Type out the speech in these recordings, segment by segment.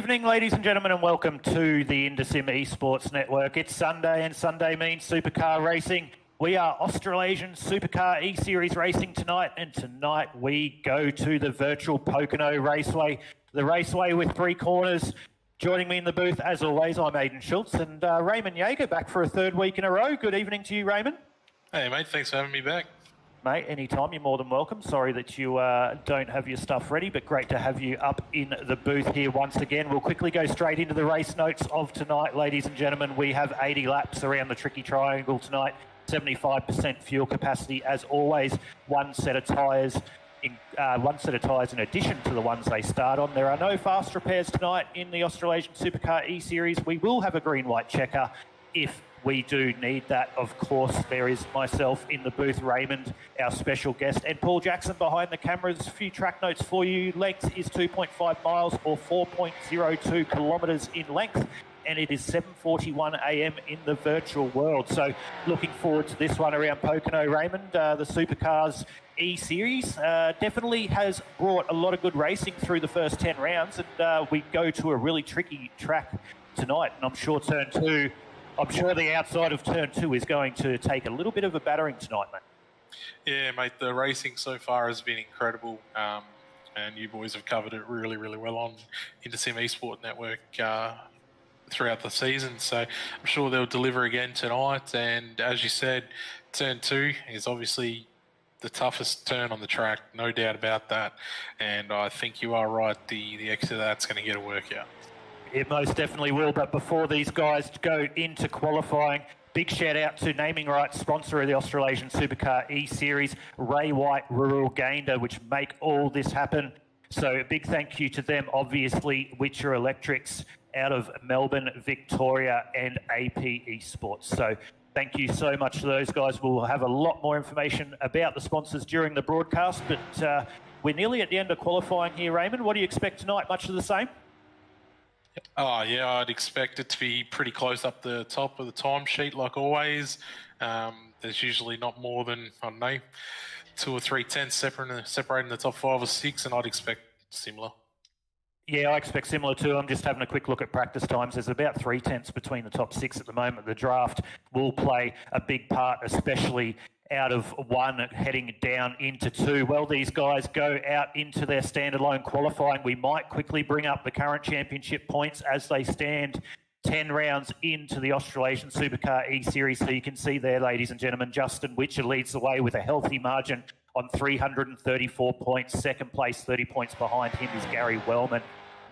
evening, ladies and gentlemen, and welcome to the Indosim Esports Network. It's Sunday, and Sunday means supercar racing. We are Australasian SUPERCAR eSeries racing tonight, and tonight we go to the virtual Pocono Raceway. The raceway with three corners. Joining me in the booth, as always, I'm Aidan Schultz, and Raymond Yeager back for a third week in a row. Good evening to you, Raymond. Hey, mate. Thanks for having me back. Mate, anytime, you're more than welcome. Sorry that you don't have your stuff ready, but great to have you up in the booth here once again. We'll quickly go straight into the race notes of tonight, ladies and gentlemen. We have 80 laps around the tricky triangle tonight, 75% fuel capacity as always, one set of tyres in addition to the ones they start on. There are no fast repairs tonight in the Australasian SUPERCAR eSeries. We will have a green-white checker if we do need that. Of course, there is myself in the booth, Raymond, our special guest, and Paul Jackson behind the cameras. A few track notes for you. Length is 2.5 miles or 4.02 kilometres in length, and it is 7:41 a.m. in the virtual world. So looking forward to this one around Pocono, Raymond. The SUPERCARs eSeries definitely has brought a lot of good racing through the first 10 rounds, and we go to a really tricky track tonight, and I'm sure the outside of turn two is going to take a little bit of a battering tonight, mate. Yeah, mate, the racing so far has been incredible, and you boys have covered it really, really well on Indosim Esports Network throughout the season, so I'm sure they'll deliver again tonight. And as you said, turn two is obviously the toughest turn on the track, no doubt about that, and I think you are right, the exit of that's going to get a workout. It most definitely will, but before these guys go into qualifying, big shout out to naming rights sponsor of the Australasian SUPERCAR eSeries, Ray White Rural Gander, which make all this happen. So a big thank you to them, obviously, Witcher Electrics out of Melbourne, Victoria, and AP Esports. So thank you so much to those guys. We'll have a lot more information about the sponsors during the broadcast, but we're nearly at the end of qualifying here, Raymond. What do you expect tonight? Much of the same? Oh, yeah, I'd expect it to be pretty close up the top of the timesheet, like always. There's usually not more than, I don't know, 2 or 3 tenths separating the top 5 or 6, and I'd expect similar. Yeah, I expect similar too. I'm just having a quick look at practice times. There's about 3 tenths between the top 6 at the moment. The draft will play a big part, especially out of 1 heading down into 2. Well, these guys go out into their standalone qualifying. We might quickly bring up the current championship points as they stand 10 rounds into the Australasian SUPERCAR eSeries. So you can see there, ladies and gentlemen, Justin Witcher leads the way with a healthy margin on 334 points. Second place, 30 points behind him, is Gary Wellman.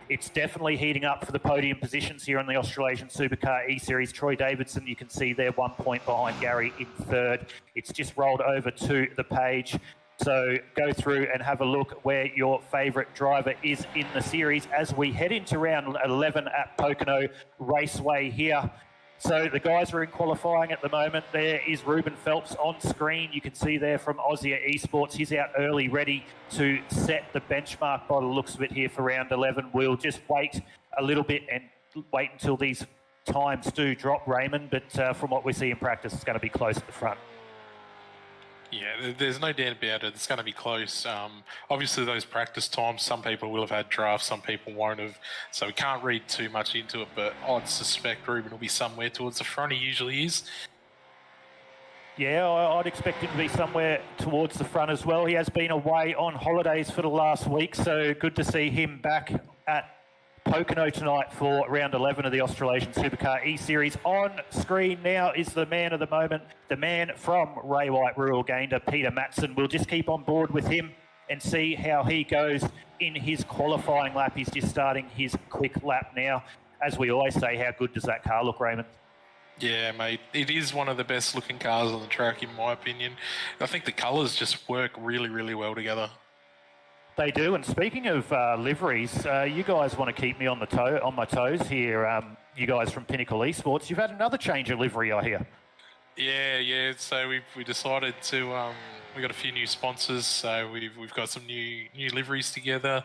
It's definitely heating up for the podium positions here on the Australasian SUPERCAR eSeries. Troy Davidson, you can see there, 1 point behind Gary in third. It's just rolled over to the page. So go through and have a look where your favourite driver is in the series as we head into round 11 at Pocono Raceway here. So the guys are in qualifying at the moment. There is Ruben Phelps on screen. You can see there from Aussie Esports. He's out early, ready to set the benchmark by the looks of it here for round 11. We'll just wait a little bit and wait until these times do drop, Raymond. But from what we see in practice, it's going to be close at the front. Yeah, there's no doubt about it. It's going to be close. Obviously, those practice times, some people will have had drafts, some people won't have. So we can't read too much into it, but I'd suspect Ruben will be somewhere towards the front. He usually is. Yeah, I'd expect him to be somewhere towards the front as well. He has been away on holidays for the last week, so good to see him back at Pocono tonight for round 11 of the Australasian SUPERCAR eSeries. On screen now is the man of the moment, the man from Ray White Rural Gander, Peter Matson. We'll just keep on board with him and see how he goes in his qualifying lap. He's just starting his quick lap now. As we always say, how good does that car look, Raymond? Yeah, mate, it is one of the best looking cars on the track, in my opinion. I think the colours just work really, really well together. They do, and speaking of liveries, you guys want to keep me on my toes here. You guys from Pinnacle Esports, you've had another change of livery, I hear. Yeah. So we decided to we got a few new sponsors, so we've got some new liveries together.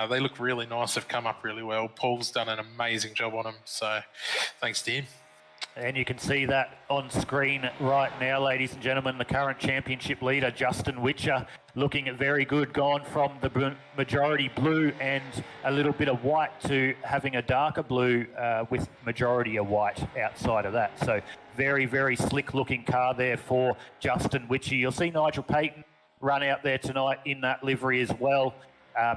They look really nice. They've come up really well. Paul's done an amazing job on them, so thanks to him. And you can see that on screen right now, ladies and gentlemen, the current championship leader, Justin Witcher, looking very good, gone from the majority blue and a little bit of white to having a darker blue with majority of white outside of that. So very, very slick looking car there for Justin Witcher. You'll see Nigel Payton run out there tonight in that livery as well.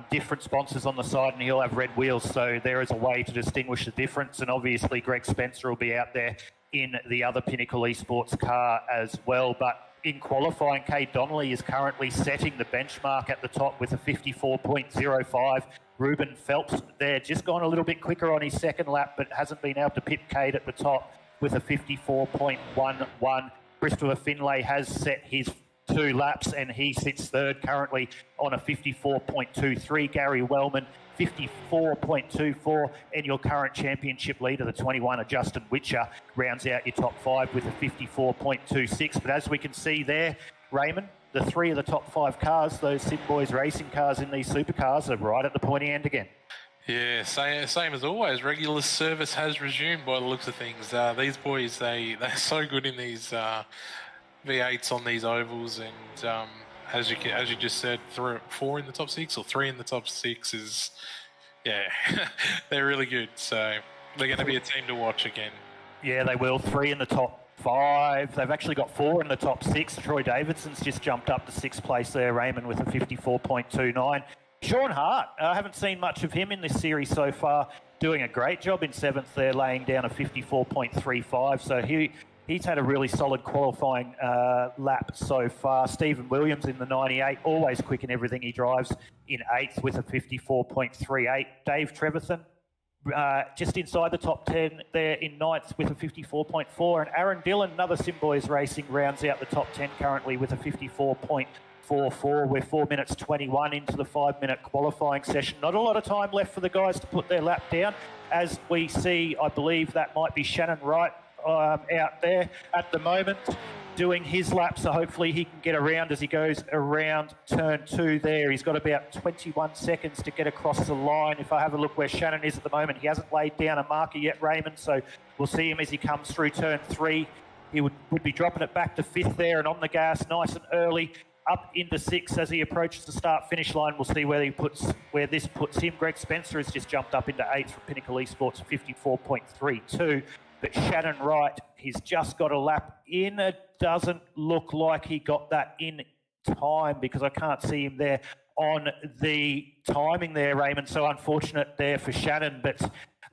Different sponsors on the side, and he'll have red wheels, so there is a way to distinguish the difference. And obviously Greg Spencer will be out there in the other Pinnacle Esports car as well. But in qualifying, Kate Donnelly is currently setting the benchmark at the top with a 54.05. Ruben Phelps there, just gone a little bit quicker on his second lap, but hasn't been able to pit Kate at the top with a 54.11. Christopher Finlay has set his 2 laps, and he sits third currently on a 54.23. Gary Wellman, 54.24, and your current championship leader, the 21, Justin Witcher, rounds out your top 5 with a 54.26. But as we can see there, Raymond, the 3 of the top 5 cars, those Sim Boys racing cars in these supercars, are right at the pointy end again. Yeah, same as always. Regular service has resumed by the looks of things. These boys, they're so good in these V8s on these ovals, and as you just said, 4 in the top 6 or 3 in the top 6 is, yeah, they're really good. So they're going to be a team to watch again. Yeah, they will. 3 in the top 5. They've actually got 4 in the top 6. Troy Davidson's just jumped up to 6th place there, Raymond, with a 54.29. Sean Hart, I haven't seen much of him in this series so far, doing a great job in 7th there, laying down a 54.35. So he's had a really solid qualifying lap so far. Stephen Williams in the 98, always quick in everything he drives, in 8th with a 54.38. Dave Trevathan, just inside the top 10 there in 9th with a 54.4. And Aaron Dillon, another Sim Boys Racing, rounds out the top 10 currently with a 54.44. We're 4 minutes 21 into the 5-minute qualifying session. Not a lot of time left for the guys to put their lap down. As we see, I believe that might be Shannon Wright out there at the moment doing his lap, so hopefully he can get around as he goes around turn 2 there. He's got about 21 seconds to get across the line. If I have a look where Shannon is at the moment, he hasn't laid down a marker yet, Raymond, so we'll see him as he comes through turn 3. He would be dropping it back to 5th there and on the gas nice and early, up into 6th as he approaches the start-finish line. We'll see where this puts him. Greg Spencer has just jumped up into 8th for Pinnacle Esports, 54.32. But Shannon Wright, he's just got a lap in. It doesn't look like he got that in time because I can't see him there on the timing there, Raymond. So unfortunate there for Shannon. But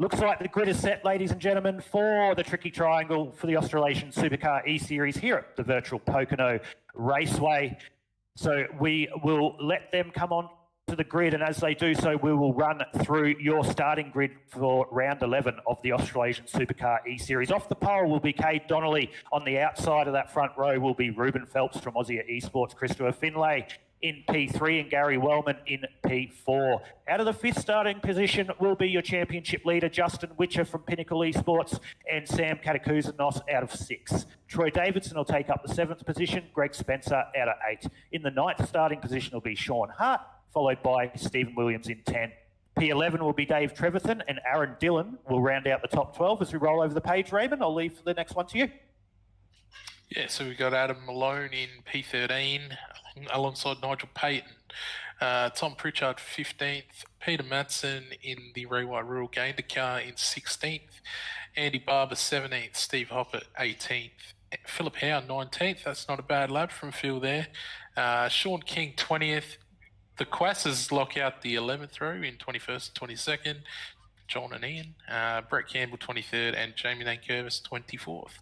looks like the grid is set, ladies and gentlemen, for the tricky triangle for the Australasian Supercar eSeries here at the virtual Pocono Raceway. So we will let them come on to the grid, and as they do so, we will run through your starting grid for round 11 of the Australasian Supercar eSeries. Off the pole will be Kate Donnelly. On the outside of that front row will be Ruben Phelps from Aussie Esports, Christopher Finlay in P3 and Gary Wellman in P4. Out of the 5th starting position will be your championship leader, Justin Witcher from Pinnacle Esports, and Sam Katakuzanos out of 6. Troy Davidson will take up the 7th position, Greg Spencer out of 8. In the 9th starting position will be Sean Hart, followed by Stephen Williams in 10. P11 will be Dave Trevathan, and Aaron Dillon will round out the top 12 as we roll over the page. Raymond, I'll leave the next one to you. Yeah, so we've got Adam Malone in P13 alongside Nigel Payton. Tom Pritchard 15th. Peter Matson in the Ray White Rural Gander car in 16th. Andy Barber 17th. Steve Hoppert 18th. Philip Howe 19th. That's not a bad lap from Phil there. Sean King 20th. The Quassers lock out the 11th row in 21st and 22nd. John and Ian. Brett Campbell 23rd and Jamie Nankervis 24th.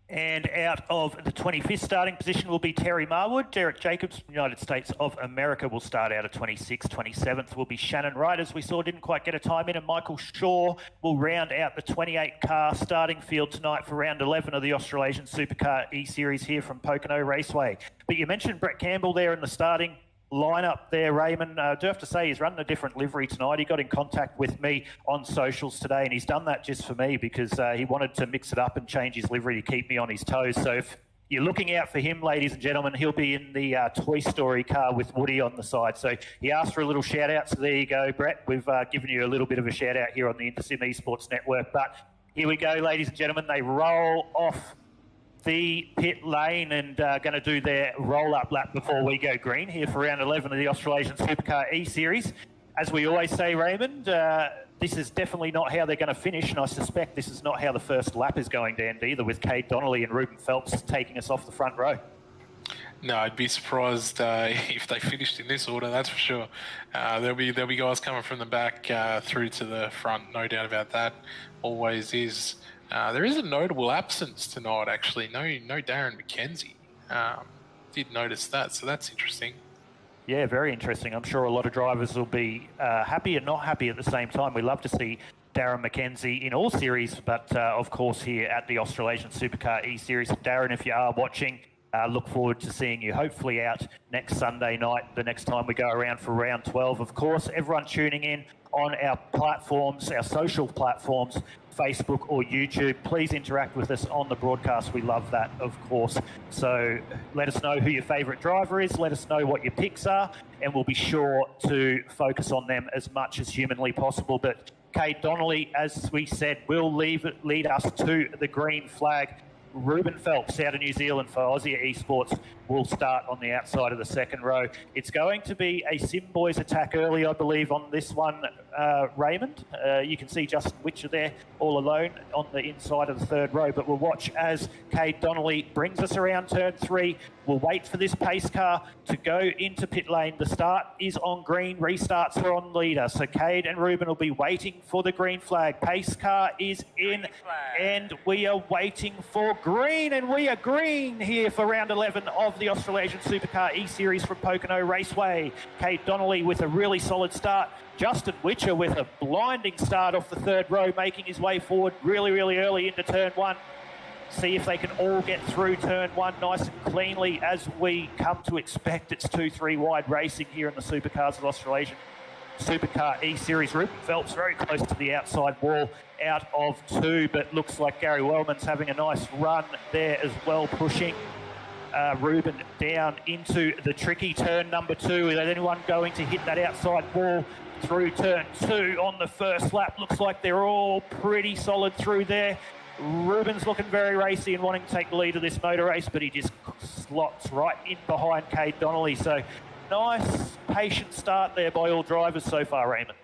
And out of the 25th starting position will be Terry Marwood. Derek Jacobs from the United States of America will start out at 26th. 27th will be Shannon Wright, as we saw, didn't quite get a time in. And Michael Shaw will round out the 28-car starting field tonight for round 11 of the Australasian Supercar eSeries here from Pocono Raceway. But you mentioned Brett Campbell there in the starting lineup there, Raymond. I do have to say he's running a different livery tonight. He got in contact with me on socials today, and he's done that just for me because he wanted to mix it up and change his livery to keep me on his toes. So if you're looking out for him, ladies and gentlemen, he'll be in the Toy Story car with Woody on the side. So he asked for a little shout out, so there you go, Brett. We've given you a little bit of a shout out here on the Intersim Esports Network. But Here we go, ladies and gentlemen. They roll off the pit lane and going to do their roll-up lap before we go green here for round 11 of the Australasian Supercar eSeries. As we always say, Raymond, this is definitely not how they're going to finish, and I suspect this is not how the first lap is going to end either, with Cade Donnelly and Ruben Phelps taking us off the front row. No, I'd be surprised if they finished in this order, that's for sure. There'll be guys coming from the back through to the front, no doubt about that. Always is. There is a notable absence tonight, actually. No Darren McKenzie. Did notice that, so that's interesting. Yeah, very interesting. I'm sure a lot of drivers will be happy and not happy at the same time. We love to see Darren McKenzie in all series, but of course here at the Australasian Supercar eSeries. Darren, if you are watching, look forward to seeing you hopefully out next Sunday night, the next time we go around for round 12. Of course, everyone tuning in on our platforms, our social platforms, Facebook or YouTube, please interact with us on the broadcast. We love that, of course. So let us know who your favourite driver is, let us know what your picks are, and we'll be sure to focus on them as much as humanly possible. But Cade Donnelly, as we said, will lead us to the green flag. Ruben Phelps out of New Zealand for Aussie Esports will start on the outside of the second row. It's going to be a Sim Boys attack early, I believe, on this one, Raymond. You can see Justin Witcher there all alone on the inside of the third row, but we'll watch as Cade Donnelly brings us around turn 3. We'll wait for this pace car to go into pit lane. The start is on green, restarts are on leader. So Cade and Ruben will be waiting for the green flag. Pace car is in, and we are waiting for green, and we are green here for round 11 of the Australasian Supercar eSeries from Pocono Raceway. Cade Donnelly with a really solid start. Justin Witcher with a blinding start off the third row, making his way forward really early into turn 1. See if they can all get through turn 1 nice and cleanly as we come to expect. It's 2-3 wide racing here in the Supercars of Australasian Supercar eSeries. Ruben Phelps very close to the outside wall out of 2, but looks like Gary Wellman's having a nice run there as well, pushing Ruben down into the tricky turn number 2. Is anyone going to hit that outside wall through turn 2 on the first lap? Looks like they're all pretty solid through there. Ruben's looking very racy and wanting to take the lead of this motor race, but he just slots right in behind Cade Donnelly. So nice, patient start there by all drivers so far, Raymond.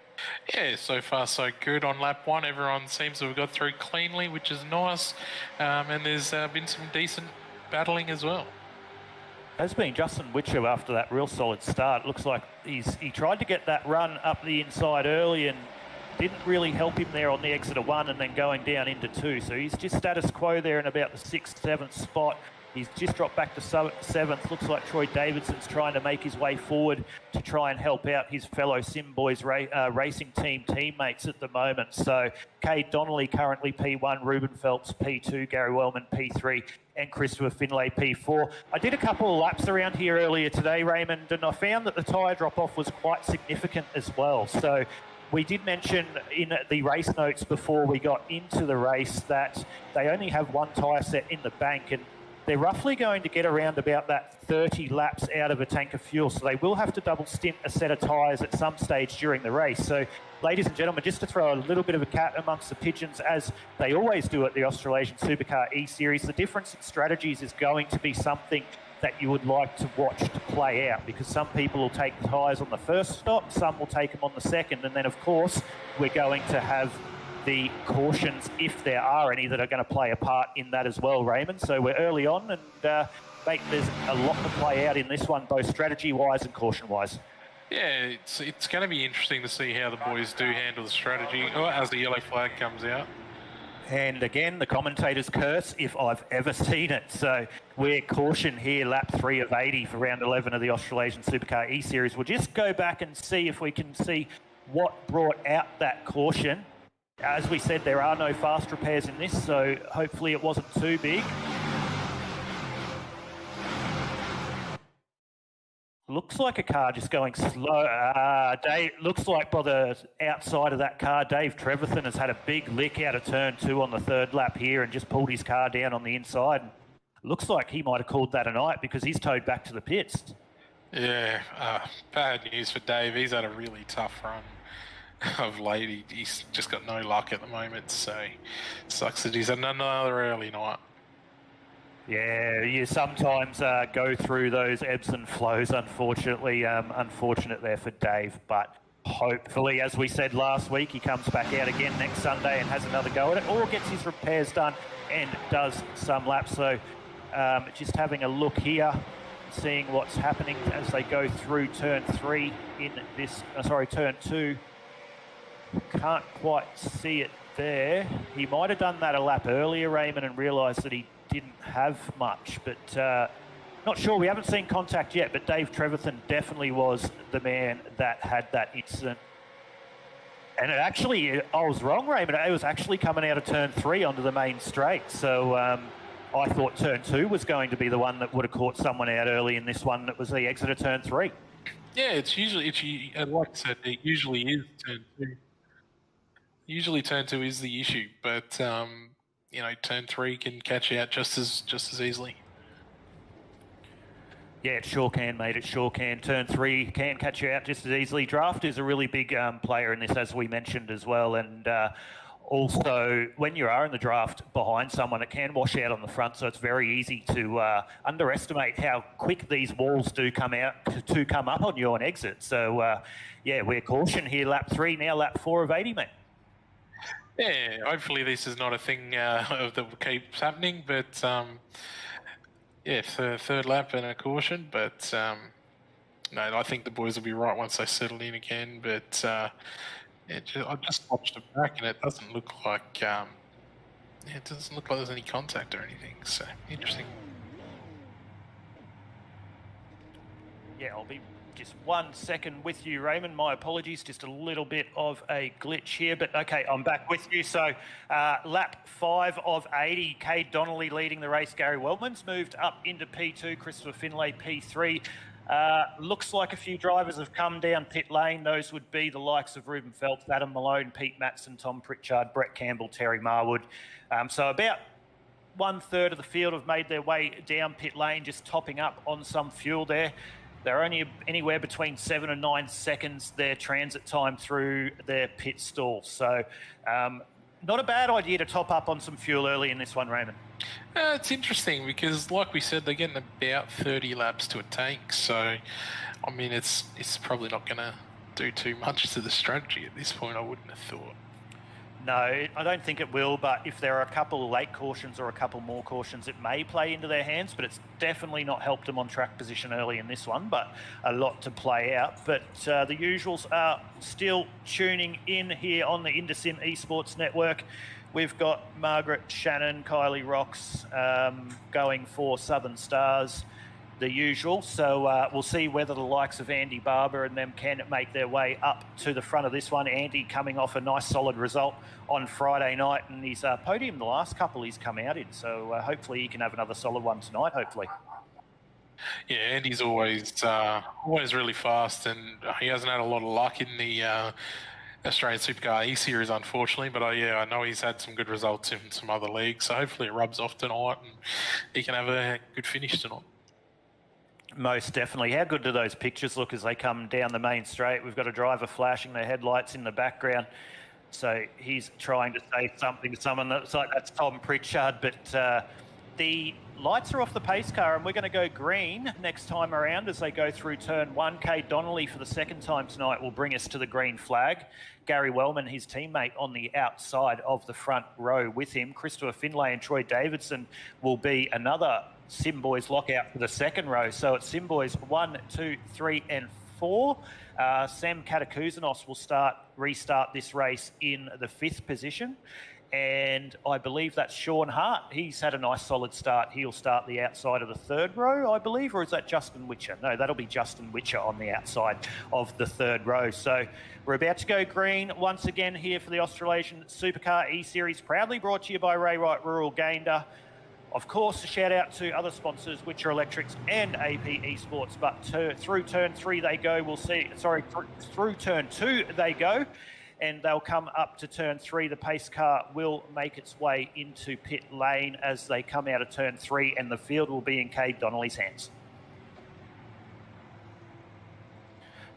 Yeah, so far so good. On lap 1, everyone seems to have got through cleanly, which is nice. And there's been some decent battling as well. Has been Justin Witcher after that real solid start. Looks like he tried to get that run up the inside early and didn't really help him there on the exit of 1 and then going down into 2. So he's just status quo there in about the 6th, 7th spot. He's just dropped back to 7th. Looks like Troy Davidson's trying to make his way forward to try and help out his fellow Sim Boys racing team teammates at the moment. So Cade Donnelly currently P1, Ruben Phelps P2, Gary Wellman P3, and Christopher Finlay P4. I did a couple of laps around here earlier today, Raymond, and I found that the tyre drop-off was quite significant as well. So we did mention in the race notes before we got into the race that they only have one tyre set in the bank, and they're roughly going to get around about that 30 laps out of a tank of fuel. So they will have to double stint a set of tyres at some stage during the race. So ladies and gentlemen, just to throw a little bit of a cat amongst the pigeons, as they always do at the Australasian Supercar eSeries, the difference in strategies is going to be something that you would like to watch to play out, because some people will take the tyres on the first stop, some will take them on the second, and then of course we're going to have the cautions, if there are any, that are going to play a part in that as well, Raymond. So we're early on, and mate, there's a lot to play out in this one, both strategy-wise and caution-wise. Yeah, it's going to be interesting to see how the boys do handle the strategy as the yellow flag comes out. And again, the commentator's curse, if I've ever seen it. So we're caution here, lap 3 of 80 for round 11 of the Australasian Supercar eSeries. We'll just go back and see if we can see what brought out that caution. As we said, there are no fast repairs in this, so hopefully it wasn't too big. Looks like a car just going slow. Dave, looks like by the outside of that car, Dave Trevethan has had a big lick out of turn 2 on the third lap here and just pulled his car down on the inside. Looks like he might have called that a night because he's towed back to the pits. Yeah, bad news for Dave. He's had a really tough run. of late. He's just got no luck at the moment, so sucks that he's had another early night. Yeah, you sometimes go through those ebbs and flows, unfortunately. Unfortunate there for Dave, but hopefully, as we said last week, he comes back out again next Sunday and has another go at it, or gets his repairs done and does some laps. So just having a look here, seeing what's happening as they go through turn 3 in this, turn 2. Can't quite see it there. He might have done that a lap earlier, Raymond, and realised that he didn't have much, but not sure. We haven't seen contact yet, but Dave Trevathan definitely was the man that had that incident. And it actually, I was wrong, Raymond. It was actually coming out of turn 3 onto the main straight. So I thought turn 2 was going to be the one that would have caught someone out early in this one. That was the exit of turn 3. Yeah, it's usually, like I said, it usually is turn 2. Usually turn 2 is the issue, but you know, turn 3 can catch you out just as easily. Yeah, it sure can, mate. It sure can. Turn 3 can catch you out just as easily. Draft is a really big player in this, as we mentioned as well. And also, when you are in the draft behind someone, it can wash out on the front. So it's very easy to underestimate how quick these walls do come up on you on exit. So, yeah, we're caution here. Lap 3, now lap 4 of 80, mate. Yeah, hopefully this is not a thing that keeps happening, but yeah, third lap and a caution, but no, I think the boys will be right once they settle in again, but I just watched it back and it doesn't look like there's any contact or anything, so interesting. Yeah, I'll be just 1 second with you, Raymond. My apologies, just a little bit of a glitch here, but okay, I'm back with you. So lap 5 of 80, Cade Donnelly leading the race. Gary Wellman's moved up into P2, Christopher Finlay P3. Looks like a few drivers have come down pit lane. Those would be the likes of Ruben Phelps, Adam Malone, Pete Matson, Tom Pritchard, Brett Campbell, Terry Marwood. So about 1/3 of the field have made their way down pit lane, just topping up on some fuel there. They're only anywhere between 7 and 9 seconds their transit time through their pit stall. So not a bad idea to top up on some fuel early in this one, Raymond. It's interesting because, like we said, they're getting about 30 laps to a tank. So, I mean, it's probably not going to do too much to the strategy at this point, I wouldn't have thought. No, I don't think it will, but if there are a couple of late cautions or a couple more cautions, it may play into their hands, but it's definitely not helped them on track position early in this one, but a lot to play out. But the usuals are still tuning in here on the Indosim Esports Network. We've got Margaret Shannon, Kylie Rocks going for Southern Stars, the usual. So we'll see whether the likes of Andy Barber and them can make their way up to the front of this one. Andy coming off a nice solid result on Friday night, and his podium the last couple he's come out in. So hopefully he can have another solid one tonight, hopefully. Yeah, Andy's always really fast, and he hasn't had a lot of luck in the Australian SUPERCAR eSeries, unfortunately, but I know he's had some good results in some other leagues, so hopefully it rubs off tonight and he can have a good finish tonight. Most definitely. How good do those pictures look as they come down the main straight? We've got a driver flashing their headlights in the background. So he's trying to say something to someone that's like, that's Tom Pritchard, but the lights are off the pace car and we're going to go green next time around as they go through turn 1. Cade Donnelly for the second time tonight will bring us to the green flag. Gary Wellman, his teammate, on the outside of the front row with him. Christopher Finlay and Troy Davidson will be another Sim Boys lockout for the second row. So it's Sim Boys 1, 2, 3 and 4. Sam Katakouzanos will restart this race in the 5th position. And I believe that's Sean Hart. He's had a nice solid start. He'll start the outside of the 3rd row, I believe, or is that Justin Witcher? No, that'll be Justin Witcher on the outside of the 3rd row. So we're about to go green once again here for the Australasian SUPERCAR eSeries, proudly brought to you by Ray Wright Rural Gander. Of course, a shout out to other sponsors, Witcher Electrics and AP Esports, but through turn 3 they go. Through turn 2 they go. And they'll come up to turn 3. The pace car will make its way into pit lane as they come out of turn 3, and the field will be in Cade Donnelly's hands.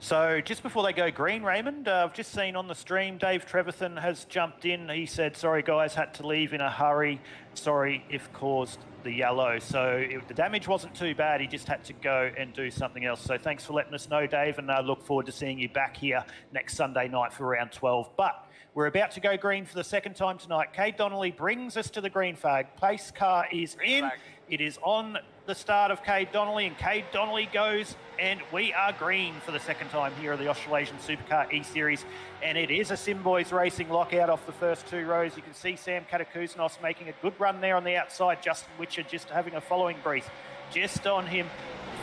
So just before they go green, Raymond, I've just seen on the stream, Dave Trevathan has jumped in. He said, sorry guys, had to leave in a hurry. Sorry if caused the yellow. So the damage wasn't too bad. He just had to go and do something else. So thanks for letting us know, Dave, and I look forward to seeing you back here next Sunday night for round 12. But we're about to go green for the second time tonight. Cade Donnelly brings us to the green flag. Pace car is in. It is on the start of Cade Donnelly, and Cade Donnelly goes, and we are green for the second time here at the Australasian SUPERCAR eSeries. And it is a Simboys Racing lockout off the first two rows. You can see Sam Katakousanos making a good run there on the outside. Justin Witcher just having a following breath just on him.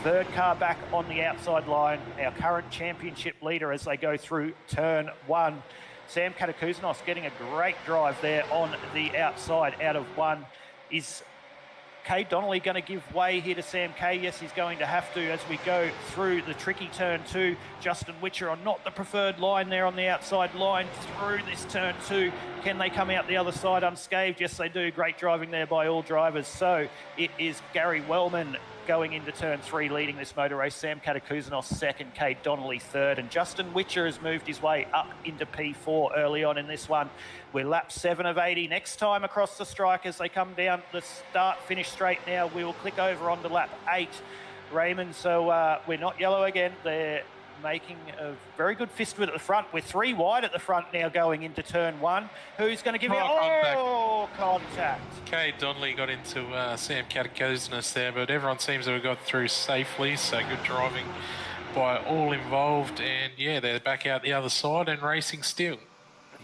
Third car back on the outside line. Our current championship leader as they go through turn one. Sam Katakousanos getting a great drive there on the outside out of one. Is Cade Donnelly going to give way here to Sam K? Yes, he's going to have to as we go through the tricky turn two. Justin Witcher on not the preferred line there on the outside line through this turn two. Can they come out the other side unscathed? Yes, they do. Great driving there by all drivers. So it is Gary Wellman going into turn three, leading this motor race. Sam Katakousanos second, Cade Donnelly third, and Justin Witcher has moved his way up into P4 early on in this one. We're lap 7 of 80. Next time across the strike as they come down the start-finish straight now, we will click over onto lap 8, Raymond. So we're not yellow again. They're making a very good fist with at the front. We're 3 wide at the front now going into turn 1. Who's going to give it? Oh, contact. Cade Donnelly got into Sam Katakousanos there, but everyone seems to have got through safely, so good driving by all involved. And yeah, they're back out the other side and racing still.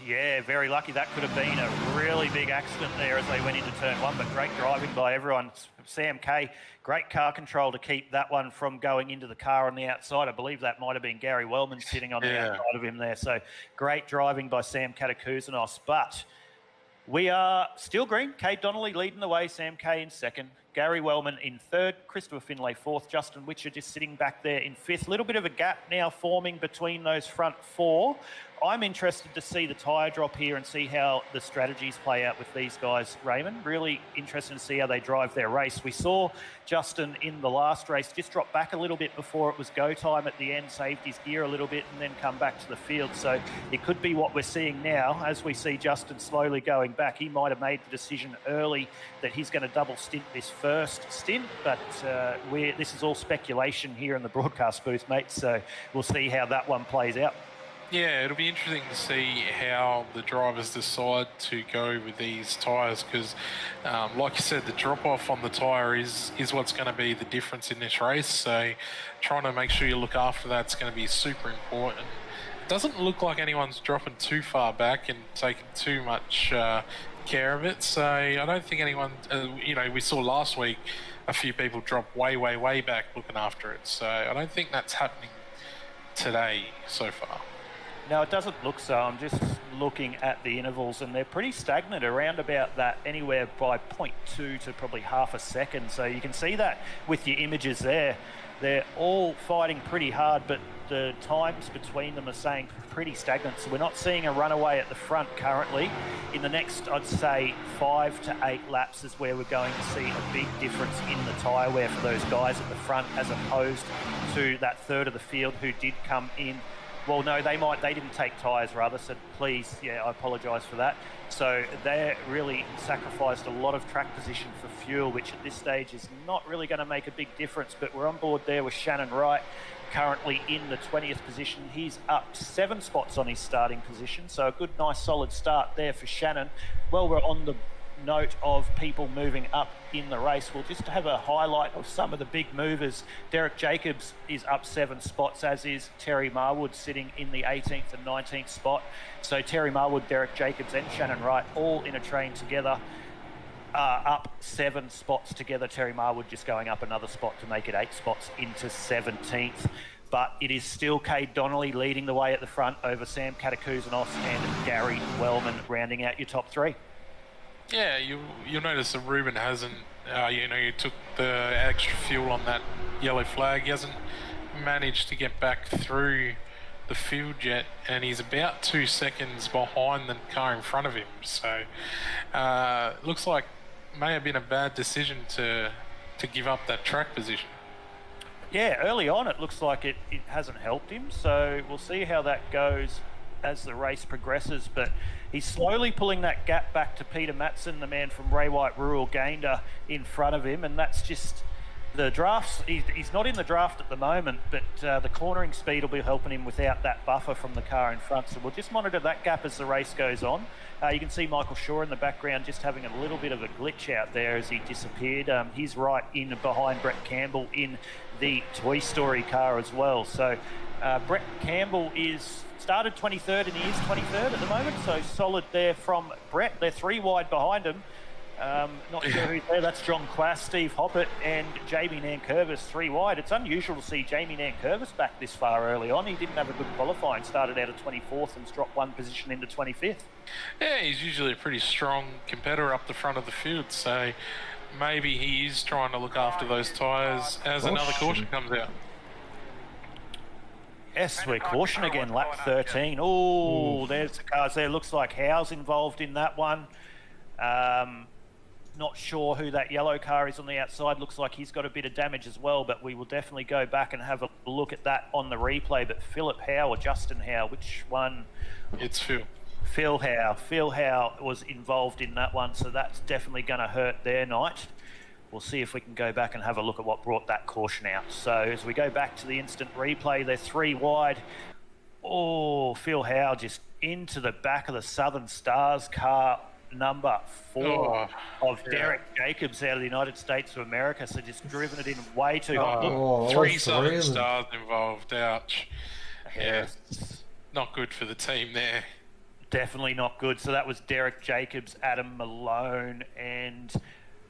Yeah, very lucky. That could have been a really big accident there as they went into turn 1, but great driving by everyone. Sam K, great car control to keep that one from going into the car on the outside. I believe that might have been Gary Wellman sitting on the outside of him there. So great driving by Sam Katakousanos. But we are still green. Cade Donnelly leading the way, Sam K in second. Gary Wellman in third, Christopher Finlay fourth, Justin Witcher just sitting back there in fifth. A little bit of a gap now forming between those front 4. I'm interested to see the tyre drop here and see how the strategies play out with these guys, Raymond. Really interested to see how they drive their race. We saw Justin in the last race just drop back a little bit before it was go time at the end, saved his gear a little bit and then come back to the field. So it could be what we're seeing now as we see Justin slowly going back. He might have made the decision early that he's going to double stint this first stint, but this is all speculation here in the broadcast booth, mate. So we'll see how that one plays out. Yeah, it'll be interesting to see how the drivers decide to go with these tyres because, like you said, the drop-off on the tyre is what's going to be the difference in this race. So trying to make sure you look after that's going to be super important. It doesn't look like anyone's dropping too far back and taking too much care of it. So I don't think anyone, we saw last week a few people drop way, way, way back looking after it. So I don't think that's happening today so far. No, it doesn't look so. I'm just looking at the intervals and they're pretty stagnant around about that, anywhere by 0.2 to probably half a second. So you can see that with your images there. They're all fighting pretty hard, but the times between them are saying pretty stagnant. So we're not seeing a runaway at the front currently. In the next, I'd say 5 to 8 laps is where we're going to see a big difference in the tyre wear for those guys at the front as opposed to that third of the field who did come in. Well, no, they didn't take tyres rather, so please, yeah, I apologise for that. So they really sacrificed a lot of track position for fuel, which at this stage is not really going to make a big difference, but we're on board there with Shannon Wright, currently in the 20th position. He's up 7 spots on his starting position, so a good, nice, solid start there for Shannon. Well, we're on the note of people moving up in the race. We'll just have a highlight of some of the big movers. Derek Jacobs is up 7 spots, as is Terry Marwood sitting in the 18th and 19th spot. So Terry Marwood, Derek Jacobs and Shannon Wright all in a train together, up 7 spots together. Terry Marwood just going up another spot to make it 8 spots into 17th. But it is still Cade Donnelly leading the way at the front over Sam Katakousanos and Gary Wellman rounding out your top 3. Yeah, you'll notice that Ruben hasn't, you took the extra fuel on that yellow flag. He hasn't managed to get back through the field yet, and he's about 2 seconds behind the car in front of him. So, looks like may have been a bad decision to give up that track position. Yeah, early on it looks like it hasn't helped him, so we'll see how that goes as the race progresses. But he's slowly pulling that gap back to Peter Matson, the man from Ray White Rural Gander, in front of him, and that's just the drafts. He's not in the draft at the moment, but the cornering speed will be helping him without that buffer from the car in front. So we'll just monitor that gap as the race goes on. You can see Michael Shaw in the background just having a little bit of a glitch out there as he disappeared. He's right in behind Brett Campbell in the Toy Story car as well. So Brett Campbell is started 23rd and he is 23rd at the moment. So solid there from Brett. They're 3 wide behind him. Not sure who's there. That's John Quass, Steve Hoppett and Jamie Nankervis 3 wide. It's unusual to see Jamie Nankervis back this far early on. He didn't have a good qualifying, started out of 24th and dropped 1 position into 25th. Yeah, he's usually a pretty strong competitor up the front of the field, so maybe he is trying to look after those tyres as another caution comes out. Yes, we're caution again, lap 13. Oh, there's the cars there. Looks like Howe's involved in that one. Not sure who that yellow car is on the outside. Looks like he's got a bit of damage as well, but we will definitely go back and have a look at that on the replay. But Philip Howe or Justin Howe, which one? It's Phil. Phil Howe. Phil Howe was involved in that one, so that's definitely going to hurt their night. We'll see if we can go back and have a look at what brought that caution out. So as we go back to the instant replay, they're 3 wide. Oh, Phil Howe just into the back of the Southern Stars car, number 4 of Derek Jacobs out of the United States of America. So just driven it in way too hot. 3 Southern Stars involved. Ouch. Yeah, not good for the team there. Definitely not good. So that was Derek Jacobs, Adam Malone, and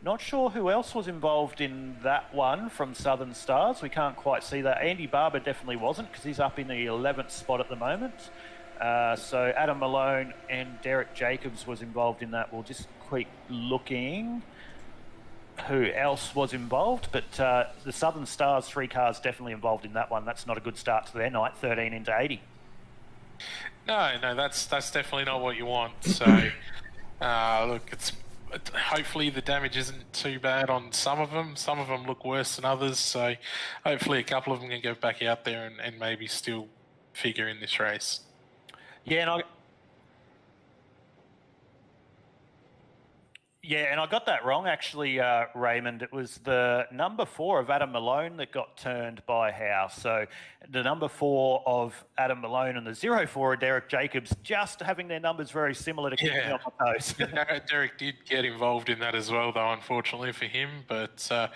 not sure who else was involved in that one from Southern Stars. We can't quite see that. Andy Barber definitely wasn't because he's up in the 11th spot at the moment. So Adam Malone and Derek Jacobs was involved in that. We'll just keep looking who else was involved, but the Southern Stars 3 cars definitely involved in that one. That's not a good start to their night, 13 into 80. No, that's definitely not what you want. So look, hopefully the damage isn't too bad on some of them. Some of them look worse than others, so hopefully a couple of them can go back out there and maybe still figure in this race. Yeah, and I got that wrong, actually, Raymond. It was the number 4 of Adam Malone that got turned by Howe. So the number 4 of Adam Malone and the 04 of Derek Jacobs just having their numbers very similar to keep me on my toes. Derek did get involved in that as well, though, unfortunately for him. But yeah,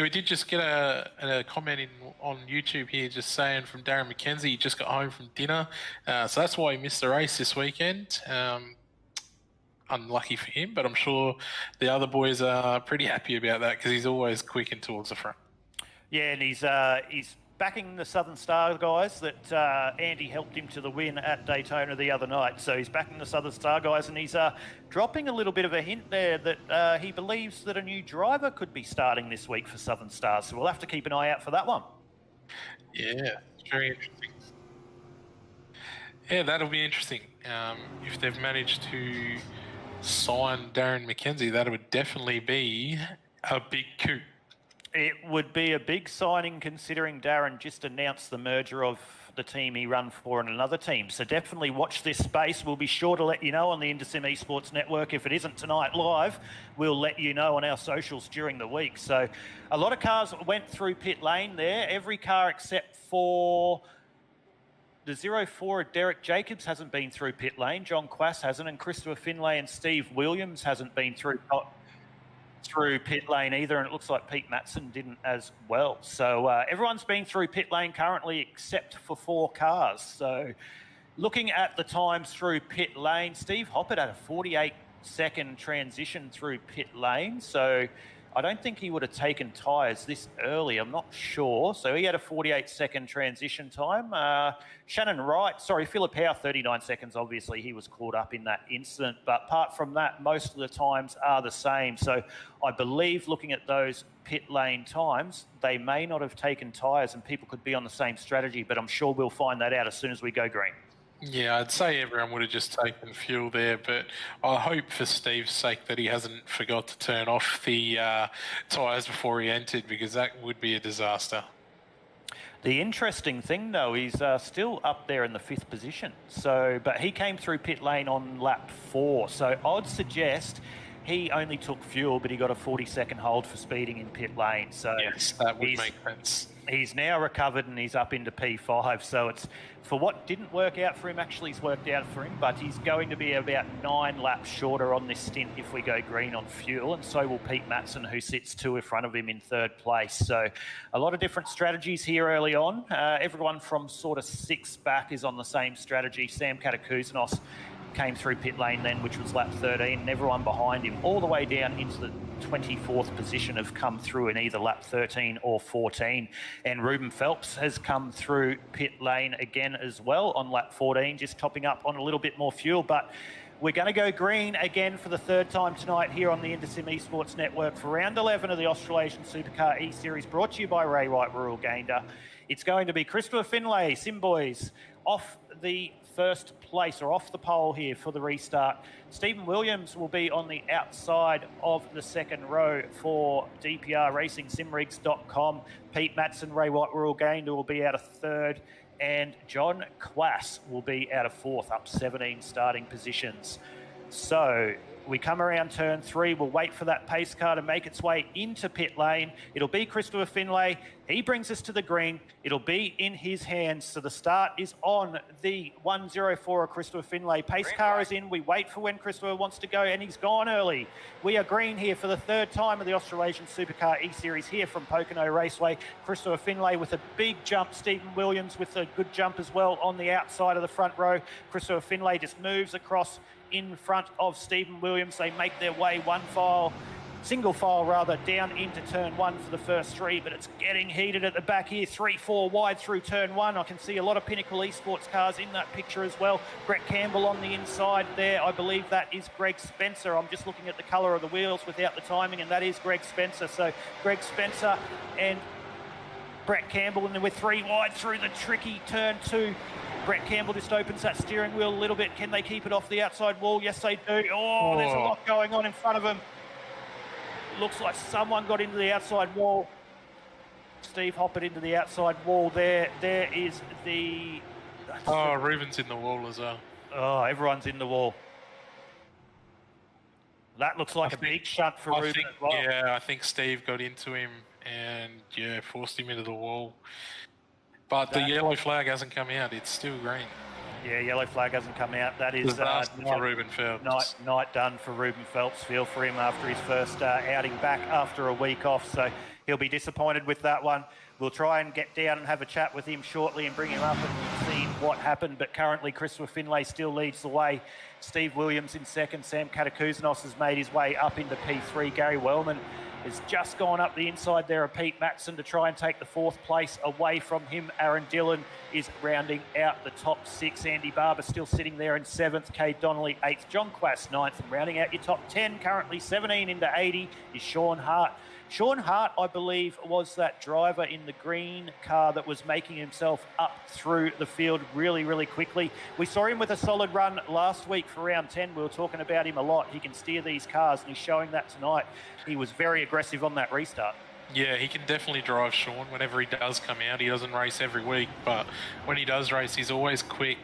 we did just get a comment on YouTube here just saying from Darren McKenzie, he just got home from dinner. So that's why he missed the race this weekend. Unlucky for him, but I'm sure the other boys are pretty happy about that because he's always quick and towards the front. Yeah, and he's backing the Southern Star guys that Andy helped him to the win at Daytona the other night. So he's backing the Southern Star guys, and he's dropping a little bit of a hint there that he believes that a new driver could be starting this week for Southern Stars. So we'll have to keep an eye out for that one. Yeah, it's very interesting. Yeah, that'll be interesting. If they've managed to sign Darren McKenzie, that would definitely be a big coup. It would be a big signing considering Darren just announced the merger of the team he ran for and another team. So definitely watch this space. We'll be sure to let you know on the Indosim Esports Network. If it isn't tonight live, we'll let you know on our socials during the week. So a lot of cars went through pit lane there. Every car except for the 04 of Derek Jacobs hasn't been through pit lane. John Quass hasn't, and Christopher Finlay and Steve Williams hasn't been through pit lane either, and it looks like Pete Matson didn't as well. So everyone's been through pit lane currently except for 4 cars. So looking at the times through pit lane, Steve Hoppett had a 48-second transition through pit lane. So I don't think he would have taken tyres this early. I'm not sure. So he had a 48-second transition time. Philip Howe, 39 seconds. Obviously, he was caught up in that incident. But apart from that, most of the times are the same. So I believe looking at those pit lane times, they may not have taken tyres and people could be on the same strategy. But I'm sure we'll find that out as soon as we go green. Yeah, I'd say everyone would have just taken fuel there, but I hope for Steve's sake that he hasn't forgot to turn off the tyres before he entered, because that would be a disaster. The interesting thing, though, he's still up there in the 5th position. So, but he came through pit lane on lap 4. So I'd suggest he only took fuel, but he got a 40-second hold for speeding in pit lane. So yes, that would make sense. He's now recovered and he's up into P5. So it's, for what didn't work out for him, actually it's worked out for him, but he's going to be about 9 laps shorter on this stint if we go green on fuel, and so will Pete Matson, who sits 2 in front of him in 3rd place. So a lot of different strategies here early on. Everyone from sort of 6 back is on the same strategy. Sam Katakouzenos came through pit lane then, which was lap 13, and everyone behind him all the way down into the 24th position have come through in either lap 13 or 14. And Ruben Phelps has come through pit lane again as well on lap 14, just topping up on a little bit more fuel. But we're going to go green again for the 3rd time tonight here on the Intersim Esports Network for round 11 of the Australasian Supercar eSeries, brought to you by Ray White Rural Gander. It's going to be Christopher Finlay, Sim Boys, off the 1st place, or off the pole here for the restart. Stephen Williams will be on the outside of the 2nd row for DPR Racing, simrigs.com. Pete Matson, Ray White Rural Gander will be out of 3rd, and John Quass will be out of 4th, up 17 starting positions. So we come around turn 3. We'll wait for that pace car to make its way into pit lane. It'll be Christopher Finlay. He brings us to the green. It'll be in his hands. So the start is on the 104 of Christopher Finlay. Pace car is in. We wait for when Christopher wants to go, and he's gone early. We are green here for the 3rd time of the Australasian Supercar eSeries here from Pocono Raceway. Christopher Finlay with a big jump. Stephen Williams with a good jump as well on the outside of the front row. Christopher Finlay just moves across in front of Stephen Williams. They make their way single file rather, down into turn 1 for the first 3, but it's getting heated at the back here. 3-4 wide through turn 1. I can see a lot of Pinnacle Esports cars in that picture as well. Brett Campbell on the inside there. I believe that is Greg Spencer. I'm just looking at the colour of the wheels without the timing, and that is Greg Spencer. So Greg Spencer and Brett Campbell, and then we're 3 wide through the tricky turn 2. Brett Campbell just opens that steering wheel a little bit. Can they keep it off the outside wall? Yes, they do. Oh, there's a lot going on in front of them. Looks like someone got into the outside wall. Steve Hoppert into the outside wall there. There is the... Oh, Ruben's in the wall as well. Oh, everyone's in the wall. That looks like a big shunt for Ruben as well. Yeah, I think Steve got into him and, yeah, forced him into the wall. But the yellow flag hasn't come out. It's still green. Yeah, yellow flag hasn't come out. That is Ruben Phelps. Night done for Ruben Phelps. Feel for him after his first outing back after a week off. So he'll be disappointed with that one. We'll try and get down and have a chat with him shortly and bring him up and see what happened. But currently, Christopher Finlay still leads the way. Steve Williams in 2nd. Sam Katakouzenos has made his way up into P3. Gary Wellman has just gone up the inside there of Pete Matson to try and take the 4th place away from him. Aaron Dillon is rounding out the top 6. Andy Barber still sitting there in 7th. Cade Donnelly 8th. John Quass 9th. And rounding out your top 10, currently 17 into 80, is Sean Hart. Sean Hart, I believe, was that driver in the green car that was making himself up through the field really, really quickly. We saw him with a solid run last week for round 10. We were talking about him a lot. He can steer these cars, and he's showing that tonight. He was very aggressive on that restart. Yeah, he can definitely drive, Sean, whenever he does come out. He doesn't race every week, but when he does race, he's always quick,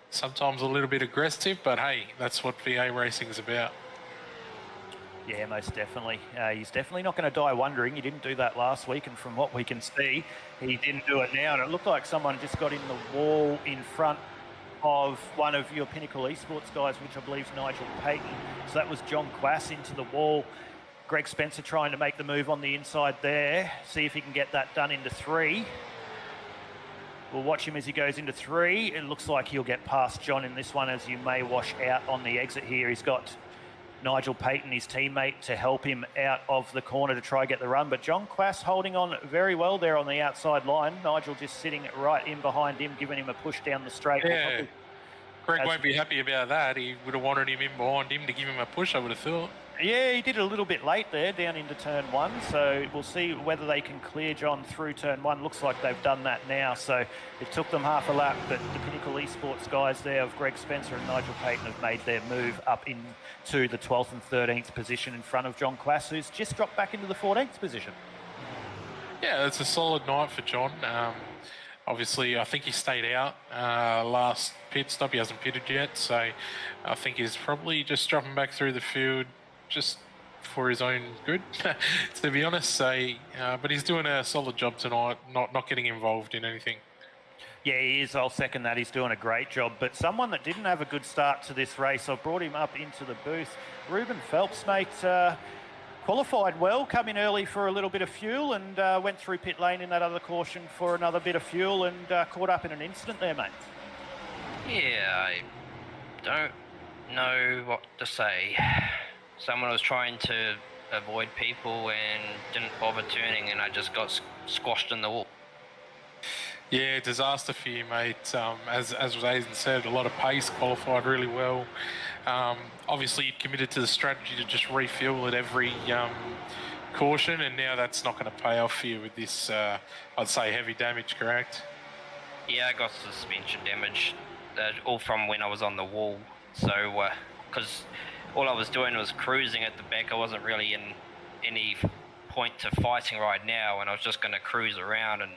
sometimes a little bit aggressive, but hey, that's what VA racing is about. Yeah, most definitely. He's definitely not going to die wondering. He didn't do that last week, and from what we can see, he didn't do it now. And it looked like someone just got in the wall in front of one of your Pinnacle Esports guys, which I believe is Nigel Payton. So that was John Quass into the wall. Greg Spencer trying to make the move on the inside there. See if he can get that done into 3. We'll watch him as he goes into 3. It looks like he'll get past John in this one, as you may wash out on the exit here. He's got Nigel Payton, his teammate, to help him out of the corner to try get the run. But John Quass holding on very well there on the outside line. Nigel just sitting right in behind him, giving him a push down the straight. Yeah, Greg won't be happy about that. He would have wanted him in behind him to give him a push, I would have thought. Yeah, he did a little bit late there, down into turn 1. So we'll see whether they can clear John through turn 1. Looks like they've done that now. So it took them half a lap, but the Pinnacle Esports guys there of Greg Spencer and Nigel Payton have made their move up into the 12th and 13th position in front of John Quass, who's just dropped back into the 14th position. Yeah, it's a solid night for John. Obviously, I think he stayed out last pit stop. He hasn't pitted yet, so I think he's probably just dropping back through the field just for his own good, to be honest. So, but he's doing a solid job tonight, not getting involved in anything. Yeah, he is. I'll second that. He's doing a great job. But someone that didn't have a good start to this race, I brought him up into the booth. Ruben Phelps, mate, qualified well, come in early for a little bit of fuel and went through pit lane in that other caution for another bit of fuel and caught up in an incident there, mate. Yeah, I don't know what to say. Someone was trying to avoid people and didn't bother turning, and I just got squashed in the wall. Yeah, disaster for you, mate. As Aidan said, a lot of pace, qualified really well. Obviously, you committed to the strategy to just refuel at every caution, and now that's not going to pay off for you with this, I'd say, heavy damage, correct? Yeah, I got suspension damage, all from when I was on the wall. So, because all I was doing was cruising at the back, I wasn't really in any point to fighting right now, and I was just going to cruise around. And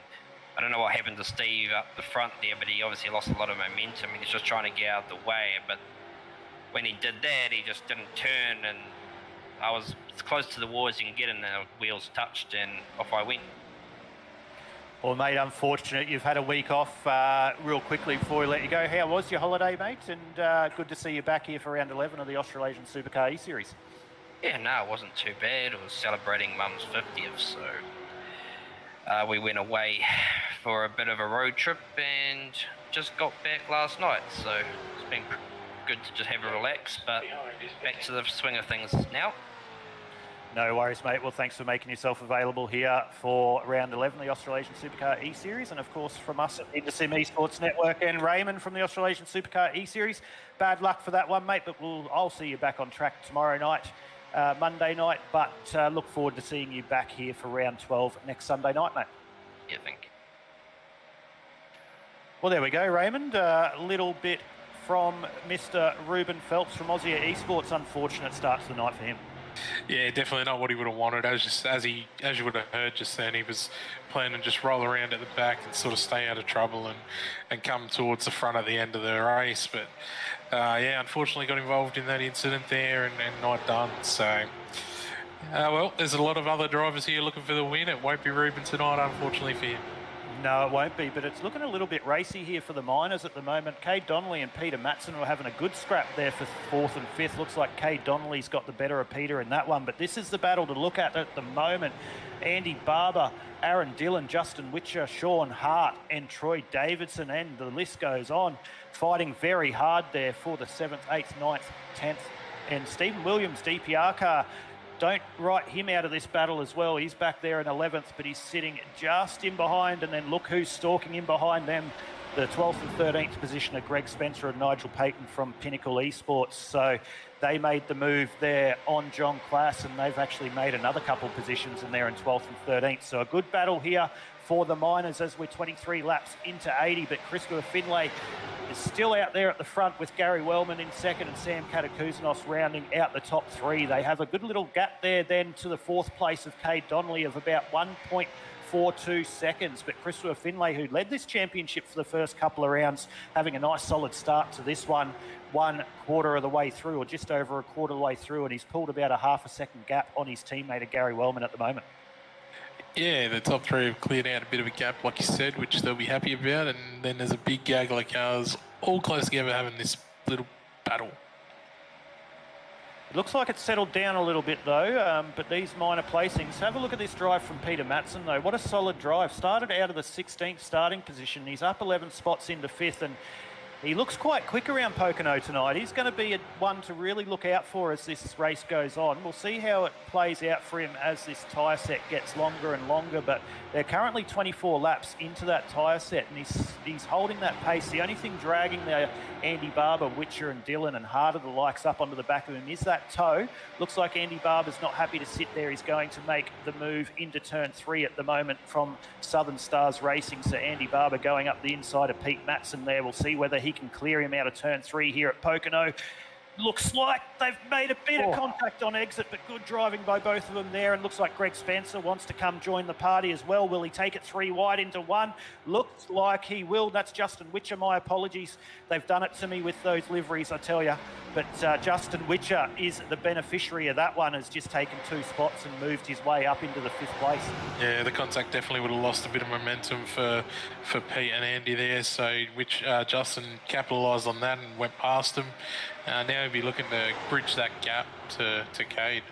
I don't know what happened to Steve up the front there, but he obviously lost a lot of momentum, and he's just trying to get out of the way. But when he did that, he just didn't turn, and I was as close to the wall as you can get, and the wheels touched, and off I went. Well, mate, unfortunate. You've had a week off. Real quickly before we let you go, how was your holiday, mate? And good to see you back here for round 11 of the Australasian SUPERCAR eSeries. Yeah, no, it wasn't too bad. It was celebrating Mum's 50th, so we went away for a bit of a road trip and just got back last night. So it's been good to just have a relax, but back to the swing of things now. No worries, mate. Well, thanks for making yourself available here for round 11, the Australasian SUPERCAR eSeries, and of course from us at the Sim Esports Network and Raymond from the Australasian SUPERCAR eSeries. Bad luck for that one, mate, but I'll see you back on track tomorrow night, Monday night, but look forward to seeing you back here for round 12 next Sunday night, mate. Yeah, thank you. Well, there we go, Raymond. A little bit from Mr. Ruben Phelps from Aussie Esports. Unfortunate start to the night for him. Yeah, definitely not what he would have wanted. As you would have heard just then, he was planning to just roll around at the back and sort of stay out of trouble and come towards the front at the end of the race. But yeah, unfortunately got involved in that incident there and not done. So, well, there's a lot of other drivers here looking for the win. It won't be Ruben tonight, unfortunately for him. No, it won't be, but it's looking a little bit racy here for the Miners at the moment. Cade Donnelly and Peter Matson were having a good scrap there for 4th and 5th. Looks like Cade Donnelly's got the better of Peter in that one, but this is the battle to look at the moment. Andy Barber, Aaron Dillon, Justin Witcher, Sean Hart and Troy Davidson, and the list goes on, fighting very hard there for the 7th, 8th, 9th, 10th. And Stephen Williams, DPR car, don't write him out of this battle as well. He's back there in 11th, but he's sitting just in behind. And then look who's stalking in behind them. The 12th and 13th position are Greg Spencer and Nigel Payton from Pinnacle Esports. So they made the move there on John Class, and they've actually made another couple of positions in there in 12th and 13th. So a good battle here for the Miners as we're 23 laps into 80. But Christopher Finlay is still out there at the front with Gary Wellman in second and Sam Katakuzanos rounding out the top 3. They have a good little gap there then to the 4th place of Cade Donnelly of about 1.42 seconds. But Christopher Finlay, who led this championship for the first couple of rounds, having a nice solid start to this one, 1/4 of the way through, or just over 1/4 of the way through, and he's pulled about a 1/2 second gap on his teammate Gary Wellman at the moment. Yeah, the top 3 have cleared out a bit of a gap, like you said, which they'll be happy about. And then there's a big gaggle of cars all close together having this little battle. It looks like it's settled down a little bit though, but these minor placings, have a look at this drive from Peter Matson though. What a solid drive. Started out of the 16th starting position. He's up 11 spots into 5th, and he looks quite quick around Pocono tonight. He's going to be one to really look out for as this race goes on. We'll see how it plays out for him as this tyre set gets longer and longer, but they're currently 24 laps into that tyre set, and he's holding that pace. The only thing dragging there, Andy Barber, Witcher and Dillon and Harder the likes up onto the back of him, is that toe. Looks like Andy Barber's not happy to sit there. He's going to make the move into turn 3 at the moment from Southern Stars Racing. So Andy Barber going up the inside of Pete Matson there. We'll see whether he can clear him out of turn 3 here at Pocono. Looks like they've made a bit of contact on exit, but good driving by both of them there. And looks like Greg Spencer wants to come join the party as well. Will he take it 3 wide into 1? Looks like he will. That's Justin Witcher. My apologies. They've done it to me with those liveries, I tell you. But Justin Witcher is the beneficiary of that one, has just taken 2 spots and moved his way up into the 5th place. Yeah, the contact definitely would have lost a bit of momentum for Pete and Andy there. So Justin capitalised on that and went past him. Now he'll be looking to bridge that gap to Cade.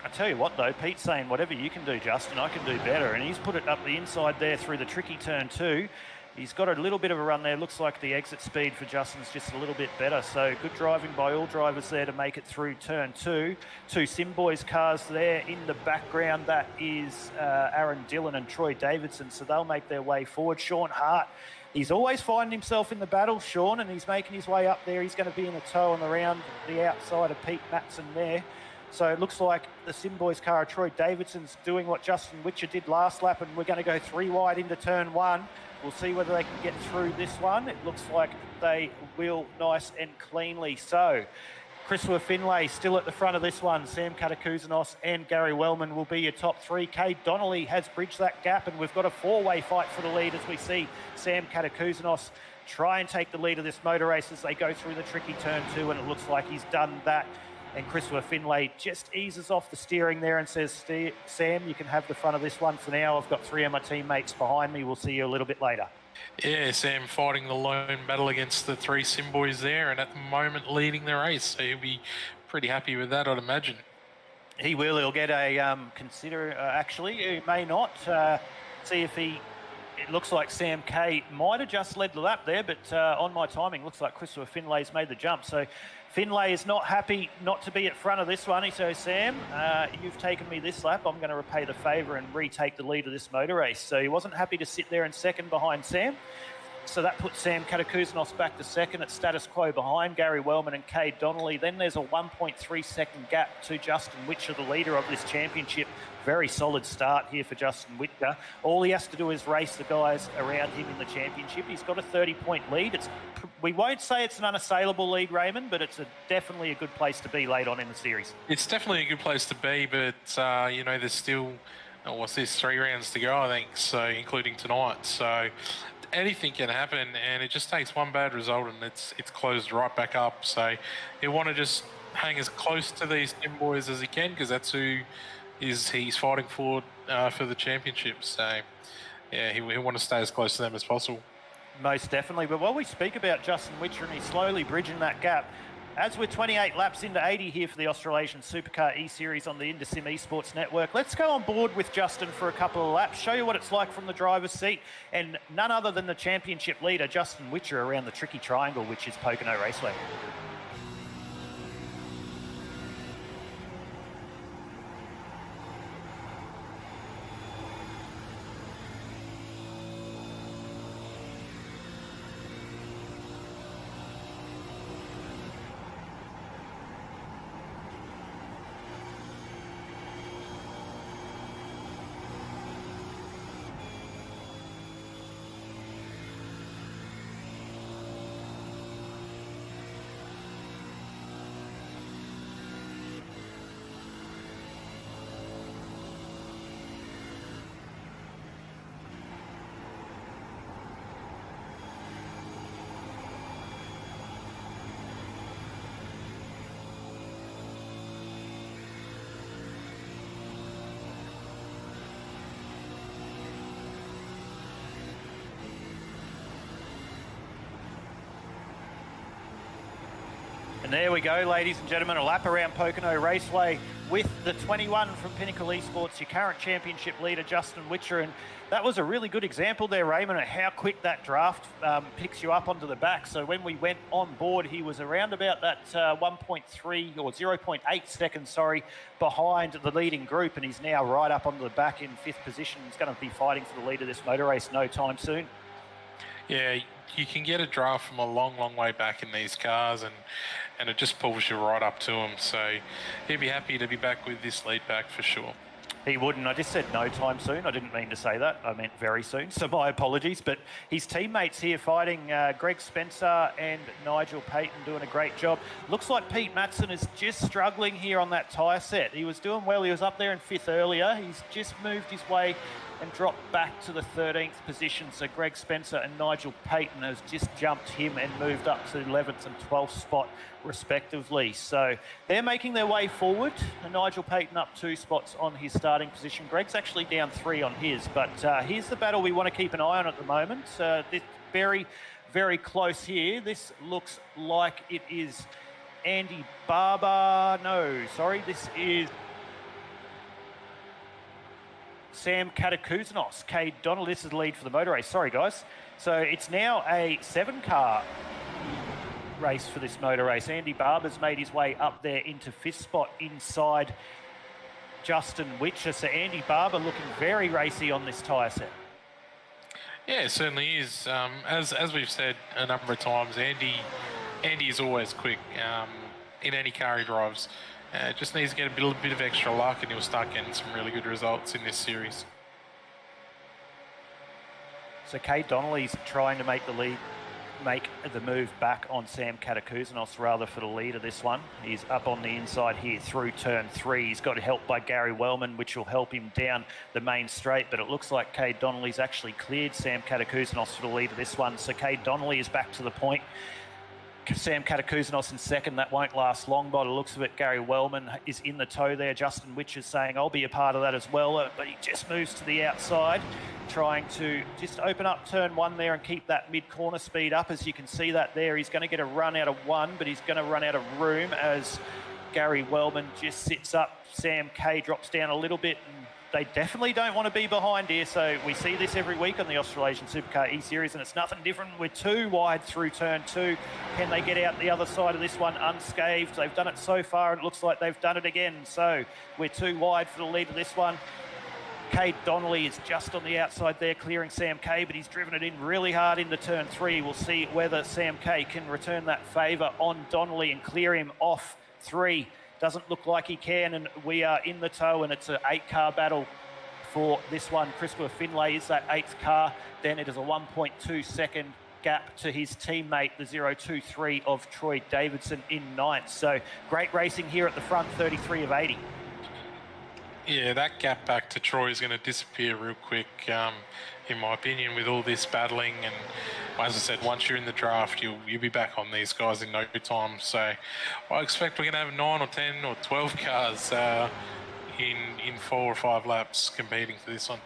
I tell you what, though, Pete's saying, whatever you can do, Justin, I can do better. And he's put it up the inside there through the tricky turn 2. He's got a little bit of a run there. Looks like the exit speed for Justin's just a little bit better. So good driving by all drivers there to make it through turn 2. 2 Simboys cars there in the background. That is Aaron Dillon and Troy Davidson. So they'll make their way forward. Sean Hart, he's always finding himself in the battle, Sean, and he's making his way up there. He's going to be in a tow on the round, the outside of Pete Matson there. So it looks like the Simboys car, Troy Davidson's doing what Justin Witcher did last lap, and we're going to go 3 wide into turn 1. We'll see whether they can get through this one. It looks like they will, nice and cleanly. So Christopher Finlay still at the front of this one. Sam Katakouzanos and Gary Wellman will be your top 3. Cade Donnelly has bridged that gap, and we've got a 4-way fight for the lead as we see Sam Katakouzanos try and take the lead of this motor race as they go through the tricky turn 2, and it looks like he's done that. And Christopher Finlay just eases off the steering there and says, Sam, you can have the front of this one for now. I've got 3 of my teammates behind me. We'll see you a little bit later. Yeah, Sam fighting the lone battle against the 3 Simboys there, and at the moment leading the race. So he'll be pretty happy with that, I'd imagine. He will. He'll get a actually, he may not. See if he... It looks like Sam K might have just led the lap there, but on my timing, looks like Christopher Finlay's made the jump. So Finlay is not happy not to be at front of this one. He says, Sam, you've taken me this lap. I'm going to repay the favour and retake the lead of this motor race. So he wasn't happy to sit there in second behind Sam. So that puts Sam Katakouzanos back to second at status quo behind Gary Wellman and Cade Donnelly. Then there's a 1.3 second gap to Justin Witcher, the leader of this championship. Very solid start here for Justin Witcher. All he has to do is race the guys around him in the championship. He's got a 30-point lead. We won't say it's an unassailable lead, Raymond, but it's definitely a good place to be late on in the series. It's definitely a good place to be, but, there's still, 3 rounds to go, I think, so including tonight. So anything can happen, and it just takes one bad result and it's closed right back up. So he'll want to just hang as close to these Simboys as he can, because that's who he's fighting for the championship. So yeah, he'll want to stay as close to them as possible. Most definitely. But while we speak about Justin Witcher and he's slowly bridging that gap, as we're 28 laps into 80 here for the Australasian SUPERCAR eSeries on the InterSim Esports Network, let's go on board with Justin for a couple of laps, show you what it's like from the driver's seat, and none other than the championship leader, Justin Witcher, around the tricky triangle, which is Pocono Raceway. And there we go, ladies and gentlemen, a lap around Pocono Raceway with the 21 from Pinnacle Esports, your current championship leader, Justin Witcher. And that was a really good example there, Raymond, of how quick that draft picks you up onto the back. So when we went on board, he was around about that 1.3 or 0.8 seconds, behind the leading group. And he's now right up onto the back in 5th position. He's going to be fighting for the lead of this motor race no time soon. Yeah, you can get a draft from a long, long way back in these cars, and it just pulls you right up to him. So he'll be happy to be back with this lead pack for sure. He wouldn't. I just said no time soon. I didn't mean to say that. I meant very soon. So my apologies. But his teammates here fighting Greg Spencer and Nigel Payton doing a great job. Looks like Pete Matson is just struggling here on that tyre set. He was doing well. He was up there in 5th earlier. He's just moved his way and dropped back to the 13th position. So Greg Spencer and Nigel Payton has just jumped him and moved up to 11th and 12th spot respectively. So they're making their way forward. And Nigel Payton up 2 spots on his starting position. Greg's actually down 3 on his. But here's the battle we want to keep an eye on at the moment. This very, very close here. This looks like it is Andy Barber. No, sorry, this is Sam Katakouzenos, Cade Donnell. This is the lead for the motor race. Sorry, guys. So it's now a 7-car race for this motor race. Andy Barber's made his way up there into 5th spot inside Justin Witcher. So Andy Barber looking very racy on this tyre set. Yeah, it certainly is. As we've said a number of times, Andy is always quick in any car he drives. Just needs to get a little bit of extra luck and he'll start getting some really good results in this series. So Cade Donnelly's trying to make the move back on Sam Katakouzenos rather for the lead of this one. He's up on the inside here through turn 3. He's got help by Gary Wellman, which will help him down the main straight, but it looks like Cade Donnelly's actually cleared Sam Katakouzenos for the lead of this one. So Cade Donnelly is back to the point. Sam Katakouzenos in second. That won't last long by the looks of it. Gary Wellman is in the tow there. Justin Witch is saying, I'll be a part of that as well. But he just moves to the outside, trying to just open up turn 1 there and keep that mid-corner speed up. As you can see that there, he's going to get a run out of 1, but he's going to run out of room as Gary Wellman just sits up. Sam K drops down a little bit, and they definitely don't want to be behind here. So we see this every week on the Australasian SUPERCAR eSeries, and it's nothing different. We're 2 wide through turn 2. Can they get out the other side of this one unscathed? They've done it so far, and it looks like they've done it again. So we're 2 wide for the lead of this one. Cade Donnelly is just on the outside there, clearing Sam K, but he's driven it in really hard into turn 3. We'll see whether Sam K can return that favour on Donnelly and clear him off 3. Doesn't look like he can, and we are in the tow, and it's an 8-car battle for this one. Christopher Finlay is that 8th car. Then it is a 1.2 second gap to his teammate, the 0.23 of Troy Davidson in 9th. So great racing here at the front, 33 of 80. Yeah, that gap back to Troy is going to disappear real quick, in my opinion, with all this battling. And as I said, once you're in the draft, you'll be back on these guys in no time. So I expect we're going to have 9 or 10 or 12 cars in 4 or 5 laps competing for this one.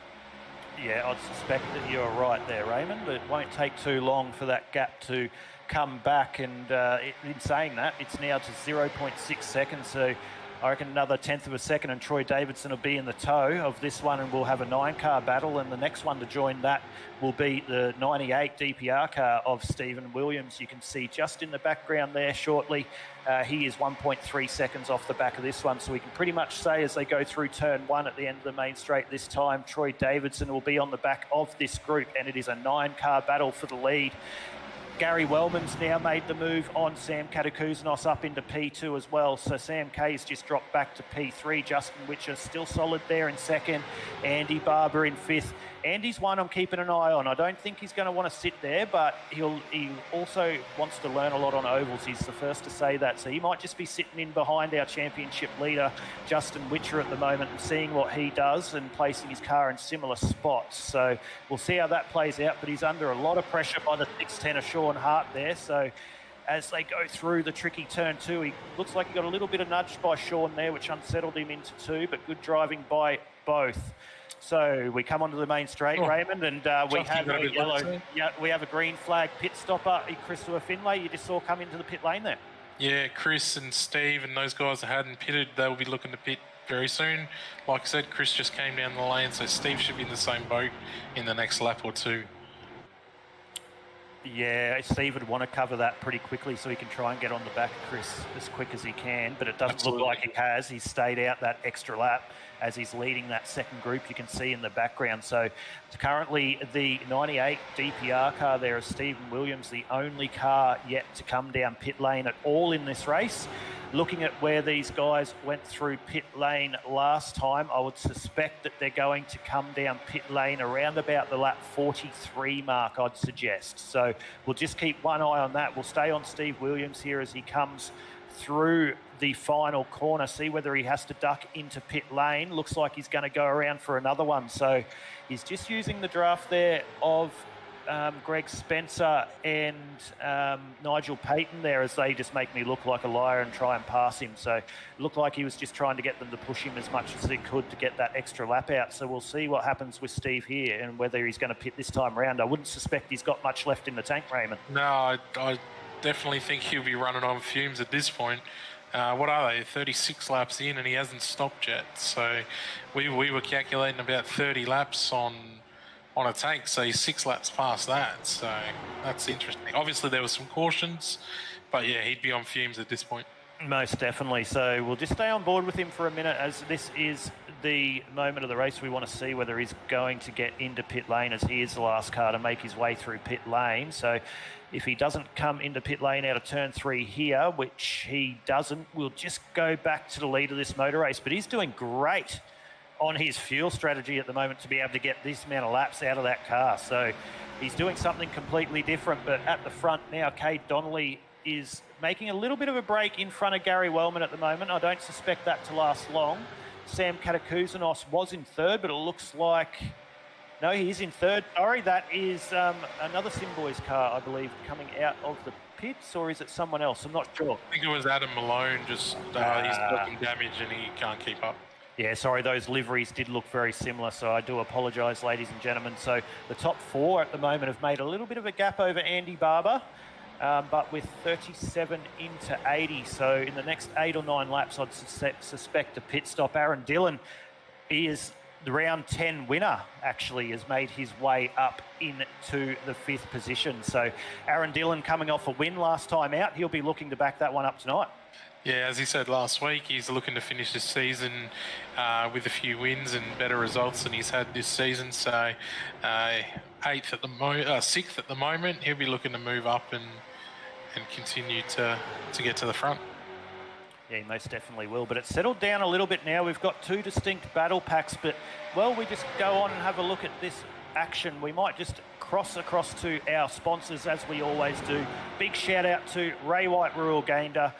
Yeah, I'd suspect that you're right there, Raymond. It won't take too long for that gap to come back. And in saying that, it's now to 0.6 seconds. So I reckon another 1/10 of a second and Troy Davidson will be in the tow of this one, and we'll have a 9-car battle, and the next one to join that will be the 98 DPR car of Stephen Williams. You can see just in the background there shortly. He is 1.3 seconds off the back of this one, so we can pretty much say as they go through turn 1 at the end of the main straight this time, Troy Davidson will be on the back of this group, and it is a 9-car battle for the lead. Gary Wellman's now made the move on Sam Katakouzenos up into P2 as well. So Sam K's just dropped back to P3. Justin Witcher still solid there in second. Andy Barber in 5th. Andy's one I'm keeping an eye on. I don't think he's going to want to sit there, but he also wants to learn a lot on ovals. He's the first to say that. So he might just be sitting in behind our championship leader, Justin Witcher, at the moment, and seeing what he does and placing his car in similar spots. So we'll see how that plays out, but he's under a lot of pressure by the 6'10" of Sean Hart there. So as they go through the tricky turn 2, he looks like he got a little bit of nudged by Sean there, which unsettled him into 2, but good driving by both. So we come onto the main straight, Raymond, and we have a yellow. Yeah, we have a green flag pit stopper. Christopher Finlay, you just saw come into the pit lane there. Yeah, Chris and Steve and those guys that hadn't pitted, they'll be looking to pit very soon. Like I said, Chris just came down the lane, so Steve should be in the same boat in the next lap or 2. Yeah, Steve would want to cover that pretty quickly so he can try and get on the back of Chris as quick as he can, but it doesn't look like he has. He's stayed out that extra lap as he's leading that second group, you can see in the background. So currently the 98 DPR car there is Stephen Williams, the only car yet to come down pit lane at all in this race. looking at where these guys went through pit lane last time, I would suspect that they're going to come down pit lane around about the lap 43 mark, I'd suggest. So we'll just keep one eye on that. We'll stay on Steve Williams here as he comes through the final corner, see whether he has to duck into pit lane. Looks like he's going to go around for another one. So he's just using the draft there of Greg Spencer and Nigel Payton there, as they just make me look like a liar and try and pass him. So it looked like he was just trying to get them to push him as much as he could to get that extra lap out. So we'll see what happens with Steve here and whether he's going to pit this time round. I wouldn't suspect he's got much left in the tank, Raymond. No, I definitely think he'll be running on fumes at this point. What are they? 36 laps in, and he hasn't stopped yet. So we were calculating about 30 laps on a tank, so he's 6 laps past that. So that's interesting. Obviously, there were some cautions, but yeah, he'd be on fumes at this point. Most definitely. So we'll just stay on board with him for a minute, as this is the moment of the race. We want to see whether he's going to get into pit lane, as he is the last car to make his way through pit lane. So if he doesn't come into pit lane out of turn 3 here, which he doesn't, we'll just go back to the lead of this motor race. But he's doing great on his fuel strategy at the moment to be able to get this amount of laps out of that car. So he's doing something completely different. But at the front now, Cade Donnelly is making a little bit of a break in front of Gary Wellman at the moment. I don't suspect that to last long. Sam Katakouzanos was in third, but it looks like... No, he's in third. Sorry, that is another Simboys car, I believe, coming out of the pits, or is it someone else? I'm not sure. I think it was Adam Malone, just he's got some damage and he can't keep up. Yeah, sorry, those liveries did look very similar, so I do apologise, ladies and gentlemen. So the top 4 at the moment have made a little bit of a gap over Andy Barber, but with 37 into 80. So in the next 8 or 9 laps, I'd suspect a pit stop. Aaron Dillon, he is the round 10 winner, actually, has made his way up into the 5th position. So Aaron Dillon coming off a win last time out. He'll be looking to back that one up tonight. Yeah, as he said last week, he's looking to finish this season with a few wins and better results than he's had this season. So 6th at the moment, he'll be looking to move up and continue to get to the front. Yeah, he most definitely will. But it's settled down a little bit now. We've got 2 distinct battle packs. But, well, we just go on and have a look at this action. We might just cross across to our sponsors, as we always do. Big shout out to Ray White Rural Gayndah,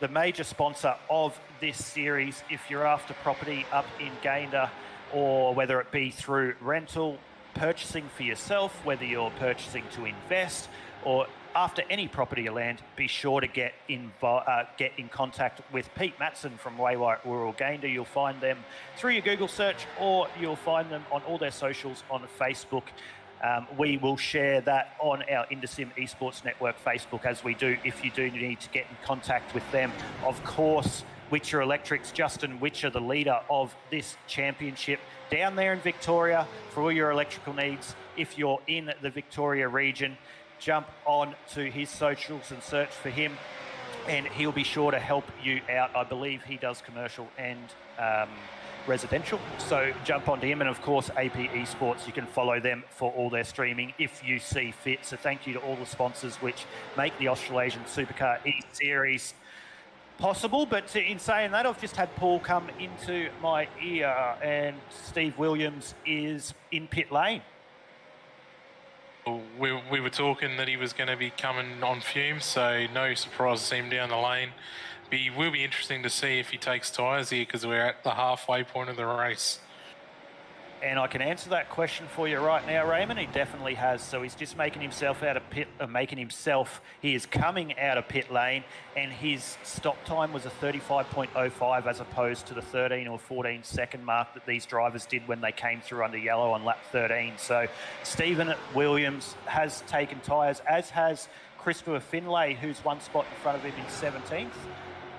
the major sponsor of this series. If you're after property up in Gayndah, or whether it be through rental, purchasing for yourself, whether you're purchasing to invest, or after any property or land, be sure to get in contact with Pete Matson from Ray White Rural Gayndah. You'll find them through your Google search, or you'll find them on all their socials on Facebook. We will share that on our Indosim Esports Network Facebook, as we do if you do need to get in contact with them. Of course, Witcher Electrics, Justin Witcher, the leader of this championship down there in Victoria for all your electrical needs. If you're in the Victoria region, jump on to his socials and search for him, and he'll be sure to help you out. I believe he does commercial and residential, so jump onto him. And of course, AP Esports, you can follow them for all their streaming if you see fit. So thank you to all the sponsors which make the Australasian Supercar eSeries possible. But in saying that, I've just had Paul come into my ear, and Steve Williams is in pit lane. We were talking that he was going to be coming on fumes, so no surprise to see him down the lane. It will be interesting to see if he takes tyres here, because we're at the halfway point of the race. And I can answer that question for you right now, Raymond. He definitely has. So he's just making himself out of pit, he is coming out of pit lane, and his stop time was a 35.05 as opposed to the 13 or 14 second mark that these drivers did when they came through under yellow on lap 13. So Stephen Williams has taken tyres, as has Christopher Finlay, who's 1 spot in front of him in 17th.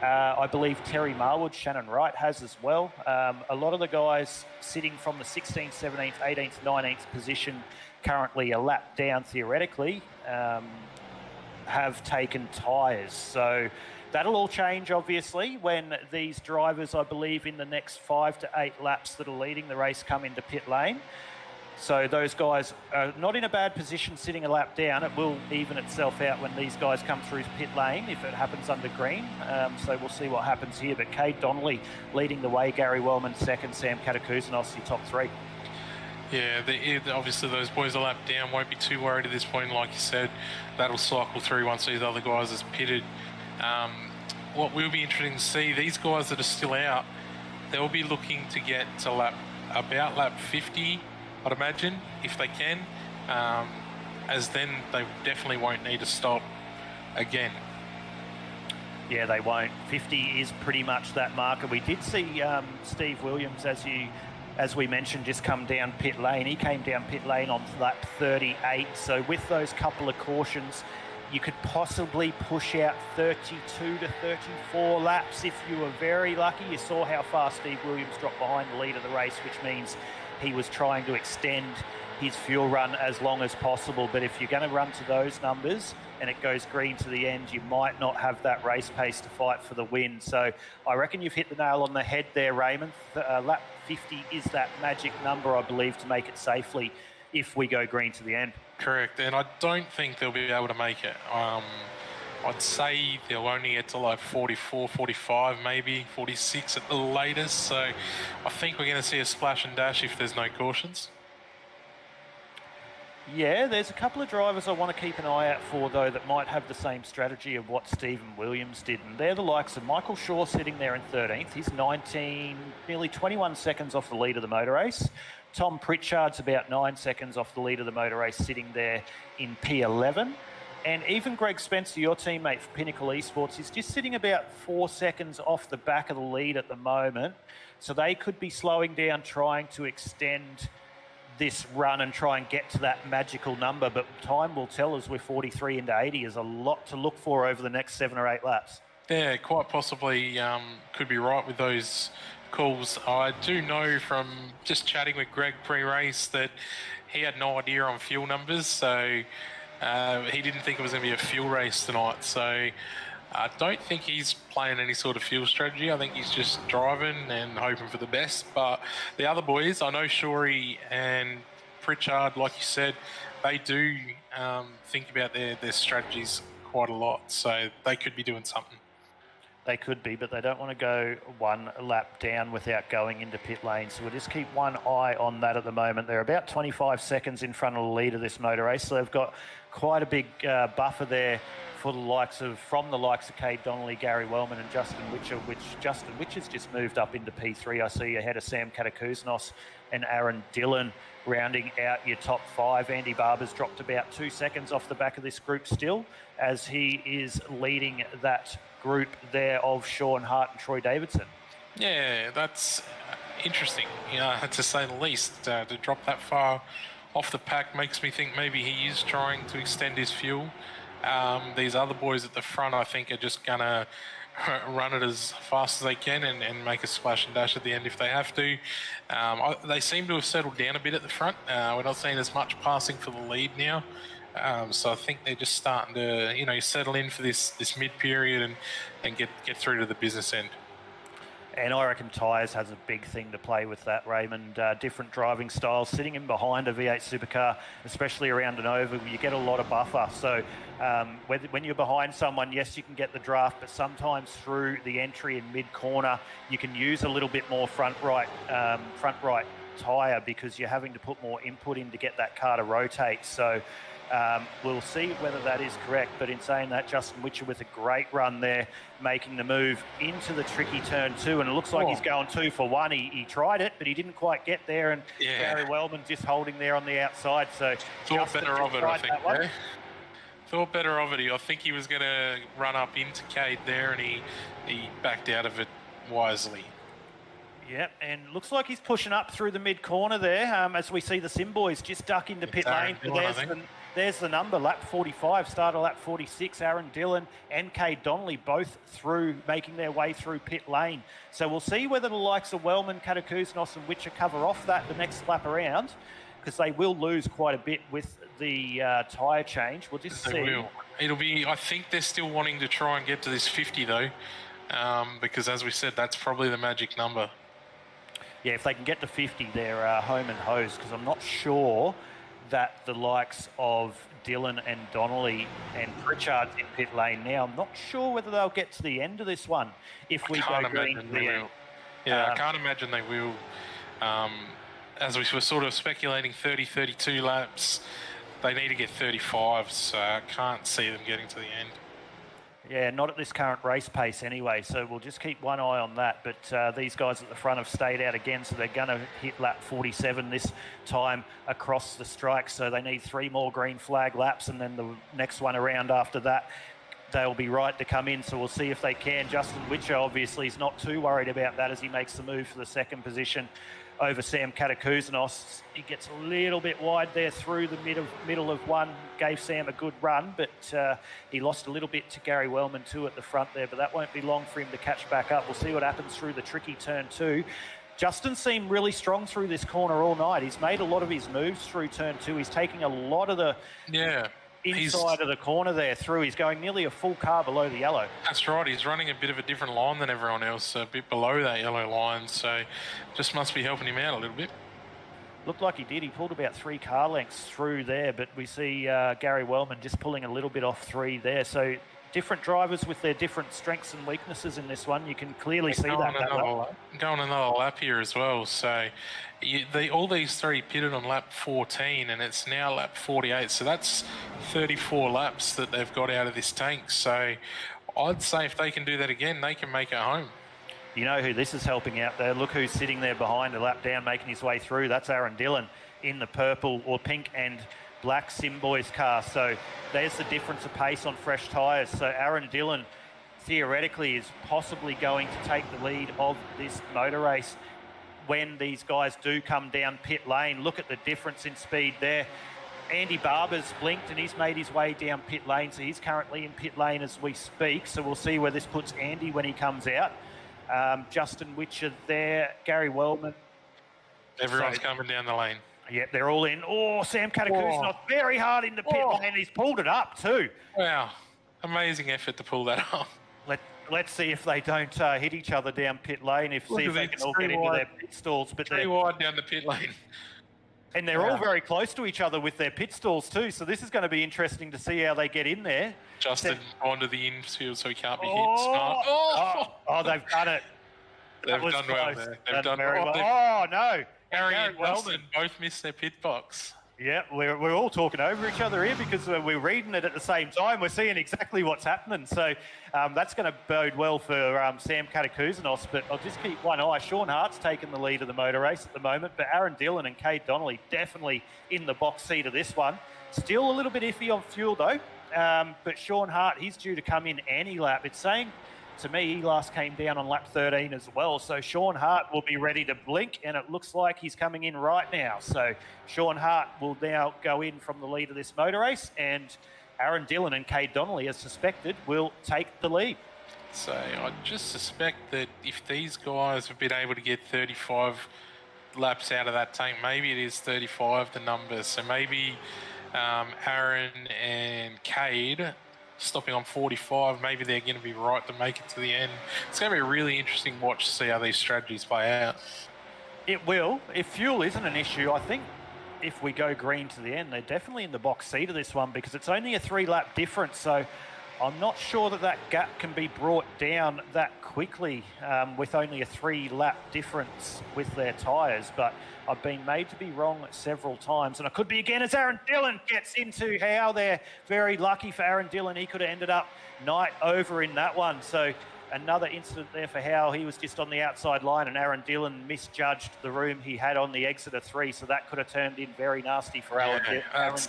I believe Terry Marwood, Shannon Wright has as well. A lot of the guys sitting from the 16th, 17th, 18th, 19th position, currently a lap down theoretically, have taken tyres. So that'll all change, obviously, when these drivers, I believe, in the next 5 to 8 laps that are leading the race come into pit lane. So those guys are not in a bad position sitting a lap down. It will even itself out when these guys come through pit lane if it happens under green. So we'll see what happens here. But Cade Donnelly leading the way, Gary Wellman second, Sam Katakusanos, your top three. Yeah, obviously those boys are lapped down. Won't be too worried at this point. Like you said, that'll cycle through once these other guys is pitted. What will be interesting to see, these guys that are still out, they'll be looking to get to about lap 50, I'd imagine, if they can, as then they definitely won't need to stop again. Yeah, they won't. 50 is pretty much that marker. We did see Steve Williams, as we mentioned, just come down pit lane. He came down pit lane on lap 38. So with those couple of cautions, you could possibly push out 32 to 34 laps if you were very lucky. You saw how far Steve Williams dropped behind the lead of the race, which means he was trying to extend his fuel run as long as possible. But if you're going to run to those numbers and it goes green to the end, you might not have that race pace to fight for the win. So I reckon you've hit the nail on the head there, Raymond. Lap 50 is that magic number, I believe, to make it safely if we go green to the end. Correct, and I don't think they'll be able to make it. I'd say they'll only get to like 44, 45, maybe 46 at the latest. So I think we're going to see a splash and dash if there's no cautions. Yeah, there's a couple of drivers I want to keep an eye out for, though, that might have the same strategy of what Stephen Williams did. And they're the likes of Michael Shaw sitting there in 13th. He's 19, nearly 21 seconds off the lead of the motor race. Tom Pritchard's about 9 seconds off the lead of the motor race, sitting there in P11. And even Greg Spencer, your teammate for Pinnacle Esports, is just sitting about 4 seconds off the back of the lead at the moment. So they could be slowing down, trying to extend this run and try and get to that magical number. But time will tell, as we're 43 into 80. Is a lot to look for over the next 7 or 8 laps. Yeah, quite possibly could be right with those calls. I do know from just chatting with Greg pre-race that he had no idea on fuel numbers, so he didn't think it was going to be a fuel race tonight. So I don't think he's playing any sort of fuel strategy. I think he's just driving and hoping for the best. But the other boys, I know Shorey and Pritchard, like you said, they do think about their strategies quite a lot, so they could be doing something. They could be, but they don't want to go one lap down without going into pit lane. So we'll just keep one eye on that at the moment. They're about 25 seconds in front of the lead of this motor race. So they've got quite a big buffer there for the likes of Cade Donnelly, Gary Wellman and Justin Witcher, which Justin Witcher's just moved up into P3. I see ahead of Sam Katakusanos and Aaron Dillon rounding out your top 5. Andy Barber's dropped about 2 seconds off the back of this group still, as he is leading that group there of Sean Hart and Troy Davidson. Yeah, that's interesting, to say the least. To drop that far off the pack makes me think maybe he is trying to extend his fuel. These other boys at the front, I think, are just going to run it as fast as they can and make a splash and dash at the end if they have to. They seem to have settled down a bit at the front. We're not seeing as much passing for the lead now. So I think they're just starting to, settle in for this mid-period and get through to the business end. And I reckon tyres has a big thing to play with that, Raymond. Different driving styles. Sitting in behind a V8 supercar, especially around an oval, you get a lot of buffer. So when you're behind someone, yes, you can get the draft, but sometimes through the entry in mid-corner, you can use a little bit more front right tyre because you're having to put more input in to get that car to rotate. So we'll see whether that is correct. But in saying that, Justin Witcher with a great run there, making the move into the tricky turn 2, and it looks like he's going 2 for 1. He tried it, but he didn't quite get there, and Gary Wellman just holding there on the outside. So thought better of it, I think. Thought better of it. I think he was going to run up into Cade there, and he backed out of it wisely. Yep, and looks like he's pushing up through the mid-corner there, as we see the Sim boys just duck into pit lane. There's the number, lap 45, start of lap 46. Aaron Dillon and Cade Donnelly both through, making their way through pit lane. So we'll see whether the likes of Wellman, Katakusanos and Witcher cover off that the next lap around, because they will lose quite a bit with the tyre change. We'll just see. It'll be, I think they're still wanting to try and get to this 50 though, because as we said, that's probably the magic number. Yeah, if they can get to 50, they're home and hose, because I'm not sure that the likes of Dillon and Donnelly and Pritchard's in pit lane now. I'm not sure whether they'll get to the end of this one if we go green to the end. Yeah, I can't imagine they will. As we were sort of speculating, 30, 32 laps. They need to get 35, so I can't see them getting to the end. Yeah, not at this current race pace anyway, so we'll just keep one eye on that. But these guys at the front have stayed out again, so they're going to hit lap 47 this time across the strike. So they need 3 more green flag laps, and then the next one around after that, they'll be right to come in. So we'll see if they can. Justin Witcher obviously is not too worried about that as he makes the move for the second position over Sam Katakuzanos. He gets a little bit wide there through the middle of one. Gave Sam a good run, but he lost a little bit to Gary Wellman too at the front there, but that won't be long for him to catch back up. We'll see what happens through the tricky turn 2. Justin seemed really strong through this corner all night. He's made a lot of his moves through turn 2. He's taking a lot of the inside of the corner there through. He's going nearly a full car below the yellow. That's right. He's running a bit of a different line than everyone else, a bit below that yellow line. So just must be helping him out a little bit. Looked like he did. He pulled about 3 car lengths through there, but we see Gary Wellman just pulling a little bit off 3 there. So different drivers with their different strengths and weaknesses in this one. You can clearly see that. Going another lap here as well. So all these 3 pitted on lap 14, and it's now lap 48. So that's 34 laps that they've got out of this tank. So I'd say if they can do that again, they can make it home. You know who this is helping out there? Look who's sitting there behind a lap down, making his way through. That's Aaron Dillon in the purple or pink and black Simboys car. So there's the difference of pace on fresh tyres. So Aaron Dillon theoretically is possibly going to take the lead of this motor race when these guys do come down pit lane. Look at the difference in speed there. Andy Barber's blinked and he's made his way down pit lane, so he's currently in pit lane as we speak. So we'll see where this puts Andy when he comes out. Justin Witcher there, Gary Wellman. Everyone's coming down the lane. Yeah, they're all in. Oh, Sam Katakuzanos very hard in the pit lane. He's pulled it up too. Wow, amazing effort to pull that off. Let's see if they don't hit each other down pit lane. See if they can all get into their pit stalls. But they're wide down the pit lane. And they're all very close to each other with their pit stalls too. So this is going to be interesting to see how they get in there. Justin onto the infield so he can't be hit. They've done it. They've done well there. They've done very well. Oh, no. Gary and Wilson both missed their pit box. Yeah, we're all talking over each other here because we're reading it at the same time. We're seeing exactly what's happening. So that's going to bode well for Sam Katakuzanos, but I'll just keep one eye. Sean Hart's taken the lead of the motor race at the moment, but Aaron Dillon and Cade Donnelly definitely in the box seat of this one. Still a little bit iffy on fuel though, but Sean Hart, he's due to come in any lap. It's saying to me, he last came down on lap 13 as well. So Sean Hart will be ready to blink, and it looks like he's coming in right now. So Sean Hart will now go in from the lead of this motor race, and Aaron Dillon and Cade Donnelly, as suspected, will take the lead. So I just suspect that if these guys have been able to get 35 laps out of that tank, maybe it is 35 the number. So maybe Aaron and Cade stopping on 45, maybe they're going to be right to make it to the end. It's going to be a really interesting watch to see how these strategies play out. It will. If fuel isn't an issue, I think if we go green to the end, they're definitely in the box seat of this one because it's only a 3-lap difference. So I'm not sure that gap can be brought down that quickly with only a 3-lap difference with their tyres. But I've been made to be wrong several times, and I could be again as Aaron Dillon gets into Howe there. Very lucky for Aaron Dillon. He could have ended up night over in that one. So another incident there for Howe. He was just on the outside line, and Aaron Dillon misjudged the room he had on the exit of 3, so that could have turned in very nasty for Aaron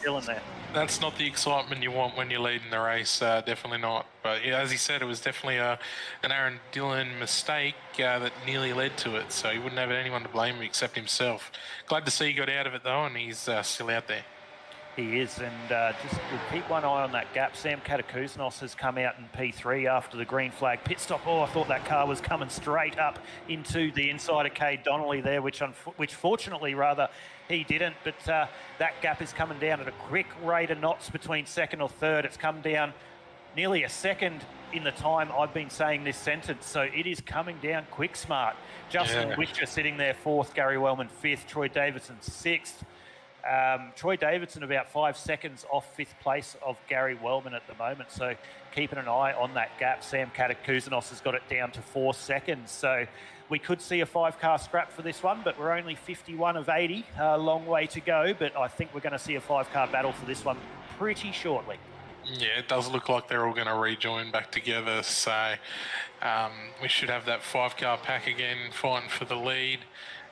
Dillon there. That's not the excitement you want when you're leading the race, definitely not. But yeah, as he said, it was definitely an Aaron Dillon mistake that nearly led to it, so he wouldn't have anyone to blame except himself. Glad to see he got out of it though, and he's still out there. He is, and just keep one eye on that gap. Sam Katakuzanos has come out in P3 after the green flag pit stop. Oh, I thought that car was coming straight up into the inside of Cade Donnelly there, which fortunately, he didn't. But that gap is coming down at a quick rate of knots between second or third. It's come down nearly a second in the time I've been saying this sentence. So it is coming down quick smart. Justin Witcher sitting there 4th, Gary Wellman 5th, Troy Davidson 6th. Troy Davidson about 5 seconds off 5th place of Gary Wellman at the moment. So keeping an eye on that gap. Sam Katakuzanos has got it down to 4 seconds. So we could see a 5-car scrap for this one, but we're only 51 of 80. A long way to go, but I think we're going to see a 5-car battle for this one pretty shortly. Yeah, it does look like they're all going to rejoin back together. So we should have that 5-car pack again fighting for the lead.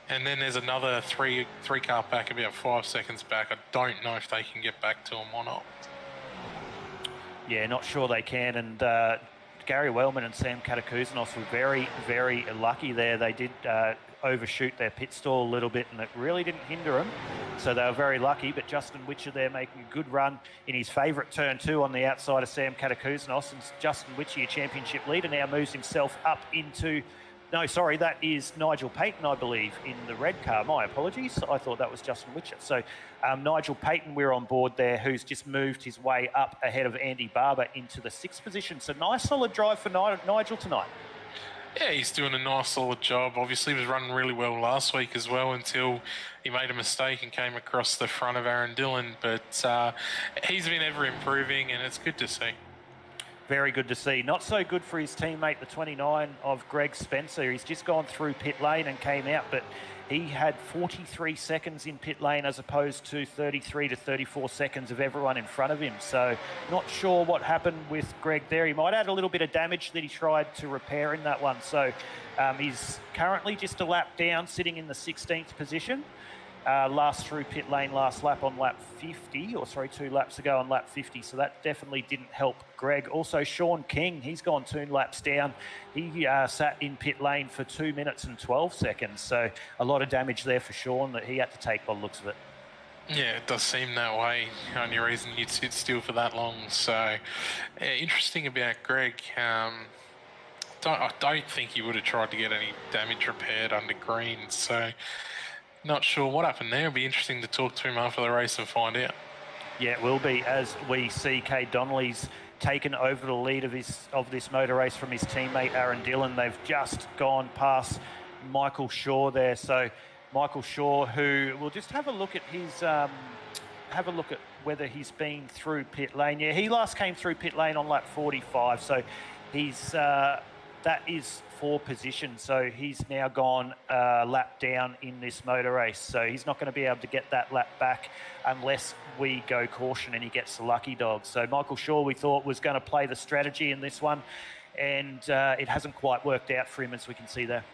And then there's another three-car pack about 5 seconds back. I don't know if they can get back to them or not. Yeah, not sure they can. And Gary Wellman and Sam Katakuzanos were very, very lucky there. They did overshoot their pit stall a little bit, and it really didn't hinder them. So they were very lucky. But Justin Witcher there making a good run in his favourite turn 2 on the outside of Sam Katakuzanos. And Justin Witcher, your championship leader, now moves himself up into... No, sorry, that is Nigel Payton, I believe, in the red car. My apologies. I thought that was Justin Witcher. So Nigel Payton, we're on board there, who's just moved his way up ahead of Andy Barber into the 6th position. So nice solid drive for Nigel tonight. Yeah, he's doing a nice solid job. Obviously, he was running really well last week as well until he made a mistake and came across the front of Aaron Dillon. But he's been ever improving, and it's good to see. Very good to see. Not so good for his teammate, the 29 of Greg Spencer. He's just gone through pit lane and came out, but he had 43 seconds in pit lane as opposed to 33 to 34 seconds of everyone in front of him. So not sure what happened with Greg there. He might have had a little bit of damage that he tried to repair in that one. So he's currently just a lap down, sitting in the 16th position. Last through pit lane, last lap on lap 50, or sorry, 2 laps ago on lap 50. So that definitely didn't help Greg. Also, Sean King, he's gone 2 laps down. He sat in pit lane for 2 minutes and 12 seconds. So a lot of damage there for Sean that he had to take by the looks of it. Yeah, it does seem that way. Only reason you'd sit still for that long. So interesting about Greg. I don't think he would have tried to get any damage repaired under green. So not sure what happened there. It'll be interesting to talk to him after the race and find out. Yeah, it will be, as we see Cade Donnelly's taken over the lead of this motor race from his teammate Aaron Dillon. They've just gone past Michael Shaw there. So Michael Shaw, who we'll just have a look at his whether he's been through pit lane. Yeah, he last came through pit lane on lap 45. So he's that is 4 positions. So he's now gone a lap down in this motor race. So he's not going to be able to get that lap back unless we go caution and he gets the lucky dog. So Michael Shaw, we thought, was going to play the strategy in this one, and it hasn't quite worked out for him, as we can see there.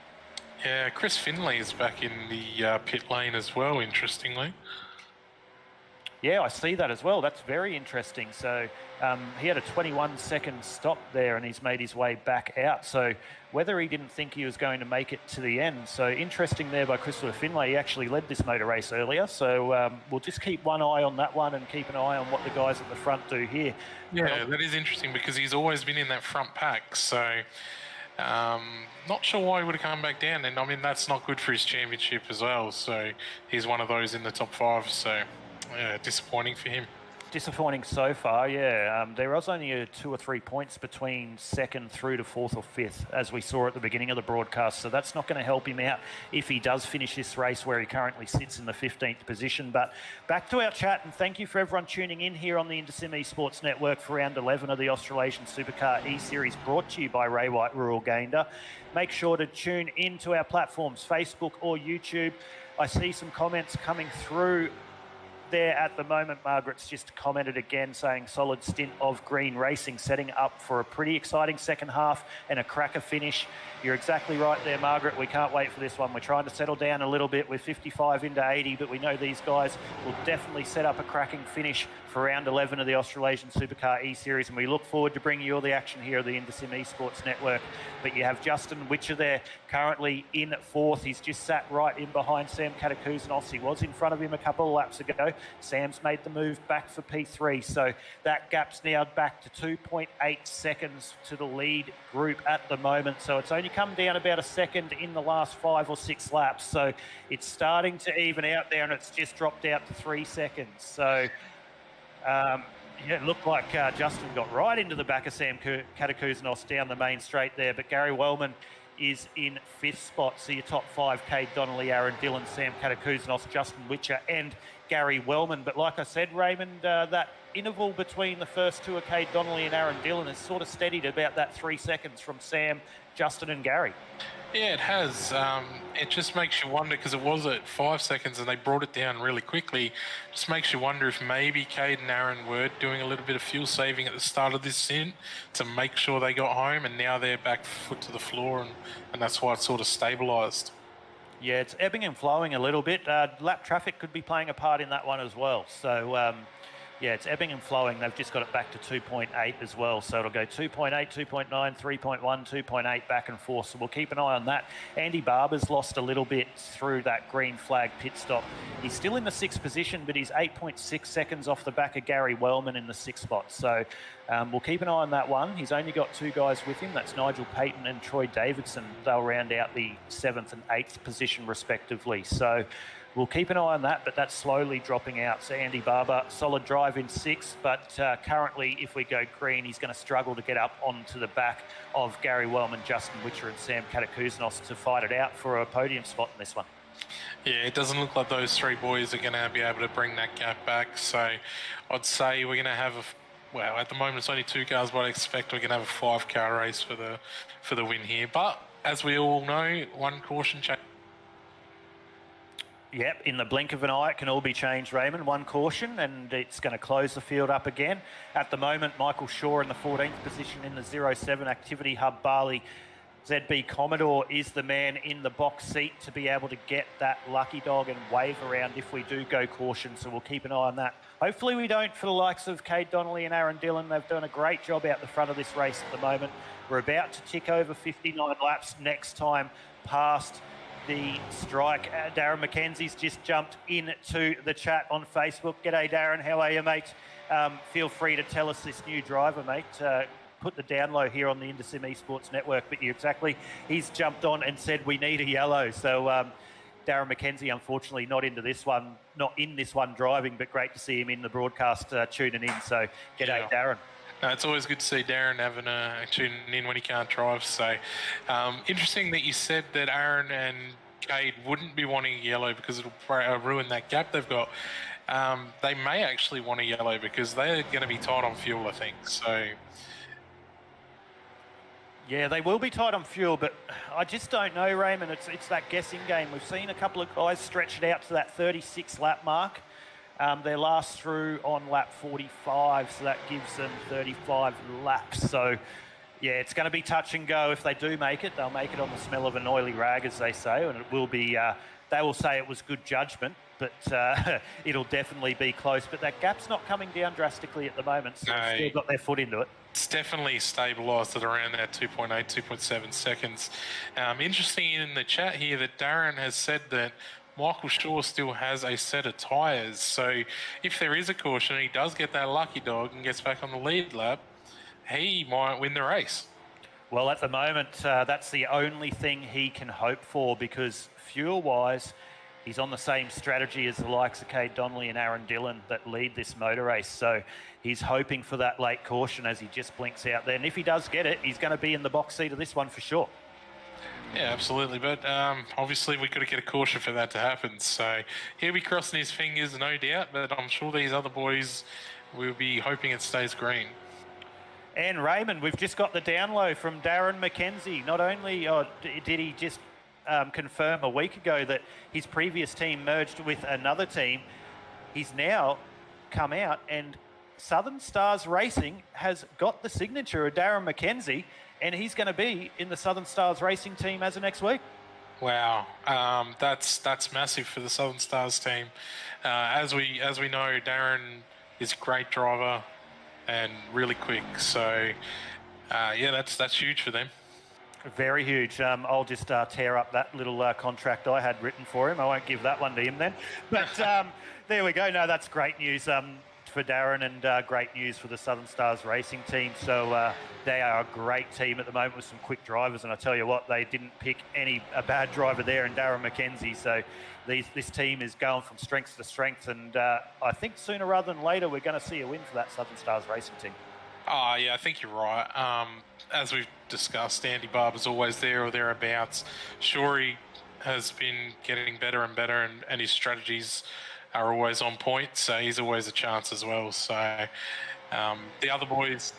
Yeah, Chris Finlay is back in the pit lane as well, interestingly. Yeah, I see that as well. That's very interesting. So he had a 21-second stop there and he's made his way back out. So whether he didn't think he was going to make it to the end. So interesting there by Christopher Finlay. He actually led this motor race earlier. So we'll just keep one eye on that one and keep an eye on what the guys at the front do here. Yeah, that is interesting because he's always been in that front pack. So not sure why he would have come back down. And I mean, that's not good for his championship as well. So he's one of those in the top 5. So yeah, disappointing for him. Disappointing so far, yeah. There was only 2 or 3 points between 2nd through to 4th or 5th, as we saw at the beginning of the broadcast. So that's not going to help him out if he does finish this race where he currently sits in the 15th position. But back to our chat, and thank you for everyone tuning in here on the Intersim Esports Network for round 11 of the Australasian SUPERCAR eSeries, brought to you by Ray White Rural Gander. Make sure to tune in to our platforms, Facebook or YouTube. I see some comments coming through there at the moment. Margaret's just commented again saying solid stint of green racing, setting up for a pretty exciting second half and a cracker finish. You're exactly right there, Margaret. We can't wait for this one. We're trying to settle down a little bit. We're 55 into 80, but we know these guys will definitely set up a cracking finish for round 11 of the Australasian SUPERCAR eSeries, and we look forward to bringing you all the action here at the Intersim Esports Network. But you have Justin Witcher there currently in 4th. He's just sat right in behind Sam Katakuzanos. He was in front of him a couple of laps ago. Sam's made the move back for P3, so that gap's now back to 2.8 seconds to the lead group at the moment. So it's only come down about a second in the last 5 or 6 laps. So it's starting to even out there, and it's just dropped out to 3 seconds. So Yeah, it looked like Justin got right into the back of Sam Katakouzenos down the main straight there, but Gary Wellman is in 5th spot. So your top 5, Cade Donnelly, Aaron Dillon, Sam Katakouzenos, Justin Witcher and Gary Wellman. But like I said, Raymond, that interval between the first 2 of Cade Donnelly and Aaron Dillon has sort of steadied about that 3 seconds from Sam, Justin and Gary. Yeah, it has. It just makes you wonder, because it was at 5 seconds and they brought it down really quickly. Just makes you wonder if maybe Cade and Aaron were doing a little bit of fuel saving at the start of this stint to make sure they got home, and now they're back foot to the floor, and that's why it's sort of stabilised. Yeah, it's ebbing and flowing a little bit. Lap traffic could be playing a part in that one as well. So, yeah, it's ebbing and flowing. They've just got it back to 2.8 as well. So it'll go 2.8, 2.9, 3.1, 2.8 back and forth. So we'll keep an eye on that. Andy Barber's lost a little bit through that green flag pit stop. He's still in the 6th position, but he's 8.6 seconds off the back of Gary Wellman in the 6th spot. So we'll keep an eye on that one. He's only got 2 guys with him. That's Nigel Payton and Troy Davidson. They'll round out the 7th and 8th position respectively. So we'll keep an eye on that, but that's slowly dropping out. So Andy Barber, solid drive in 6th, but currently, if we go green, he's going to struggle to get up onto the back of Gary Wellman, Justin Witcher and Sam Katakouzenos to fight it out for a podium spot in this one. Yeah, it doesn't look like those 3 boys are going to be able to bring that gap back. So I'd say we're going to have well, at the moment it's only 2 cars, but I expect we're going to have a 5-car race for the win here. But as we all know, one caution change. Yep, in the blink of an eye, it can all be changed, Raymond. One caution, and it's going to close the field up again. At the moment, Michael Shaw in the 14th position in the 07 Activity Hub Bali. ZB Commodore is the man in the box seat to be able to get that lucky dog and wave around if we do go caution, so we'll keep an eye on that. Hopefully we don't for the likes of Cade Donnelly and Aaron Dillon. They've done a great job out the front of this race at the moment. We're about to tick over 59 laps next time past the strike. Darren McKenzie's just jumped into the chat on Facebook. G'day, Darren. How are you, mate? Feel free to tell us this new driver, mate. Put the down low here on the Indosim Esports Network. But he's jumped on and said we need a yellow. So Darren McKenzie, unfortunately, not in this one driving, but great to see him in the broadcast tuning in. So g'day, Darren. No, it's always good to see Darren having tuning in when he can't drive. So interesting that you said that Aaron and Cade wouldn't be wanting a yellow because it'll ruin that gap they've got. They may actually want a yellow because they're going to be tight on fuel, I think. So yeah, they will be tight on fuel, but I just don't know, Raymond. It's that guessing game. We've seen a couple of guys stretch it out to that 36 lap mark. Their last through on lap 45, so that gives them 35 laps. So, yeah, it's going to be touch and go. If they do make it, they'll make it on the smell of an oily rag, as they say, and it will be. They will say it was good judgment, but it'll definitely be close. But that gap's not coming down drastically at the moment, so they've still got their foot into it. It's definitely stabilised at around that 2.8, 2.7 seconds. Interesting in the chat here that Darren has said that Michael Shaw still has a set of tyres, so if there is a caution, he does get that lucky dog and gets back on the lead lap, he might win the race. Well, at the moment, that's the only thing he can hope for, because fuel-wise, he's on the same strategy as the likes of Cade Donnelly and Aaron Dillon that lead this motor race. So he's hoping for that late caution as he just blinks out there. And if he does get it, he's going to be in the box seat of this one for sure. Yeah, absolutely. But obviously we've got to get a caution for that to happen. So he'll be crossing his fingers, no doubt. But I'm sure these other boys will be hoping it stays green. And Raymond, we've just got the down low from Darren McKenzie. Not only did he just confirm a week ago that his previous team merged with another team, he's now come out and Southern Stars Racing has got the signature of Darren McKenzie, and he's going to be in the Southern Stars Racing team as of next week. Wow, that's massive for the Southern Stars team. As we know, Darren is a great driver and really quick. So yeah, that's huge for them. Very huge. I'll just tear up that little contract I had written for him. I won't give that one to him then. But there we go. No, that's great news. for Darren, and great news for the Southern Stars Racing team. So they are a great team at the moment with some quick drivers, and I tell you what, they didn't pick a bad driver there in Darren McKenzie. So this team is going from strength to strength, and I think sooner rather than later we're going to see a win for that Southern Stars Racing team. Oh, yeah, I think you're right. As we've discussed, Andy Barber's always there or thereabouts. Shorey has been getting better and better, and his strategies are always on point, so he's always a chance as well. So the other boys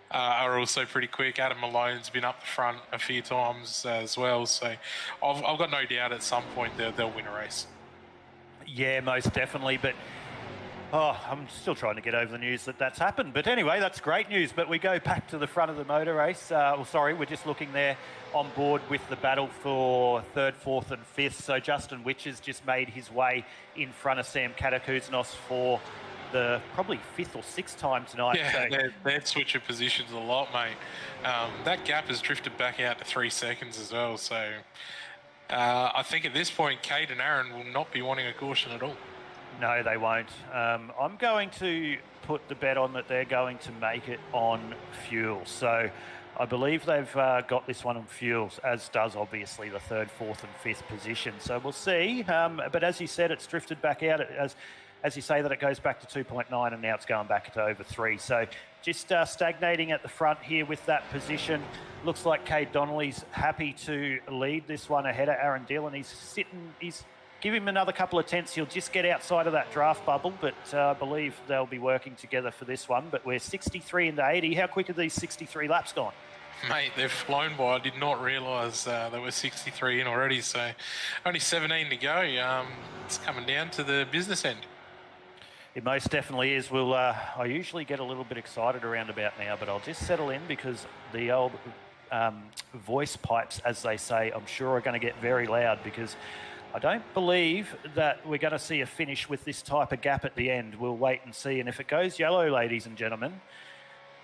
are also pretty quick. Adam Malone's been up the front a few times as well, so I've got no doubt at some point they'll win a race. Yeah, most definitely, but I'm still trying to get over the news that's happened. But anyway, that's great news. But we go back to the front of the motor race. We're just looking there on board with the battle for third, fourth and fifth. So Justin Witcher's just made his way in front of Sam Katakouzenos for the probably fifth or sixth time tonight. Yeah, so they'd switch of positions a lot, mate. That gap has drifted back out to 3 seconds as well. So I think at this point, Cade and Aaron will not be wanting a caution at all. No, they won't. I'm going to put the bet on that they're going to make it on fuel. So I believe they've got this one on fuels, as does obviously the third, fourth and fifth position. So we'll see. But as you said, it's drifted back out. As you say that it goes back to 2.9 and now it's going back to over 3. So just stagnating at the front here with that position. Looks like Cade Donnelly's happy to lead this one ahead of Aaron Dillon. He's give him another couple of tenths. He'll just get outside of that draft bubble, but I believe they'll be working together for this one. But we're 63 into 80. How quick are these 63 laps gone? Mate, they've flown by. I did not realise they were 63 in already, so only 17 to go. It's coming down to the business end. It most definitely is. I usually get a little bit excited around about now, but I'll just settle in because the old voice pipes, as they say, I'm sure are going to get very loud because I don't believe that we're going to see a finish with this type of gap at the end. We'll wait and see. And if it goes yellow, ladies and gentlemen,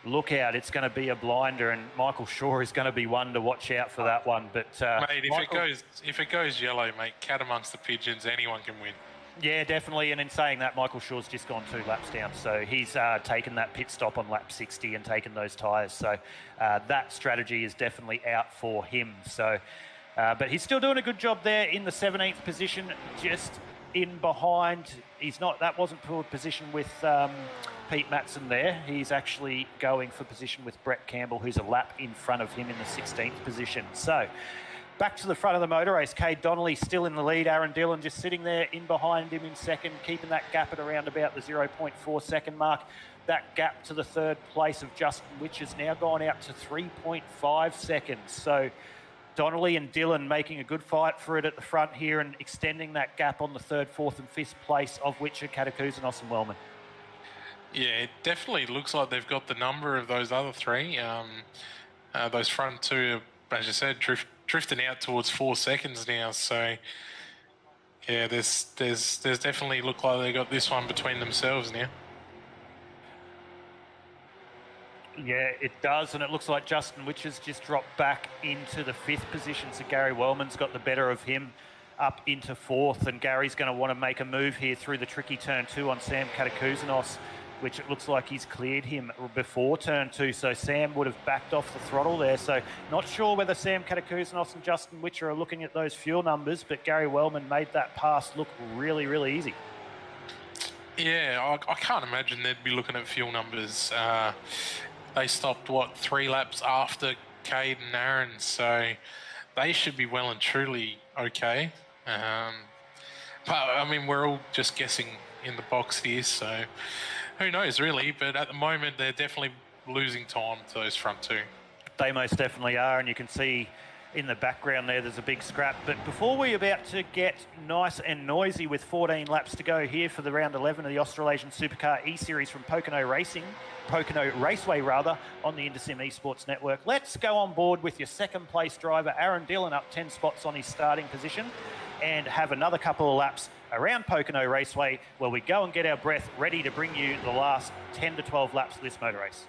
look out. It's going to be a blinder, and Michael Shaw is going to be one to watch out for that one. But mate, if it goes yellow, mate, cat amongst the pigeons, anyone can win. Yeah, definitely. And in saying that, Michael Shaw's just gone 2 laps down. So he's taken that pit stop on lap 60 and taken those tyres. So that strategy is definitely out for him. So... but he's still doing a good job there in the 17th position, just in behind. That wasn't poor position with Pete Matson there. He's actually going for position with Brett Campbell, who's a lap in front of him in the 16th position. So back to the front of the motor race. Cade Donnelly still in the lead. Aaron Dillon just sitting there in behind him in second, keeping that gap at around about the 0.4 second mark. That gap to the third place of Justin Witch has now gone out to 3.5 seconds. So Donnelly and Dillon making a good fight for it at the front here and extending that gap on the third, fourth and fifth place, of which are Katakouzenos and Wellman. Yeah, it definitely looks like they've got the number of those other three. Those front two, as you said, drifting out towards 4 seconds now. So, yeah, there's definitely look like they've got this one between themselves now. Yeah, it does, and it looks like Justin Witch has just dropped back into the 5th position, so Gary Wellman's got the better of him up into 4th, and Gary's going to want to make a move here through the tricky turn 2 on Sam Katakouzenos, which it looks like he's cleared him before turn 2, so Sam would have backed off the throttle there. So not sure whether Sam Katakouzenos and Justin Witcher are looking at those fuel numbers, but Gary Wellman made that pass look really, really easy. Yeah, I can't imagine they'd be looking at fuel numbers. They stopped, 3 laps after Cade and Aaron, so they should be well and truly okay. But, I mean, we're all just guessing in the box here, so who knows, really. But at the moment, they're definitely losing time to those front 2. They most definitely are, and you can see in the background there's a big scrap. But before we're about to get nice and noisy with 14 laps to go here for the round 11 of the Australasian SUPERCAR eSeries from Pocono Raceway on the InterSim Esports Network, let's go on board with your second place driver, Aaron Dillon, up 10 spots on his starting position, and have another couple of laps around Pocono Raceway where we go and get our breath ready to bring you the last 10 to 12 laps of this motor race.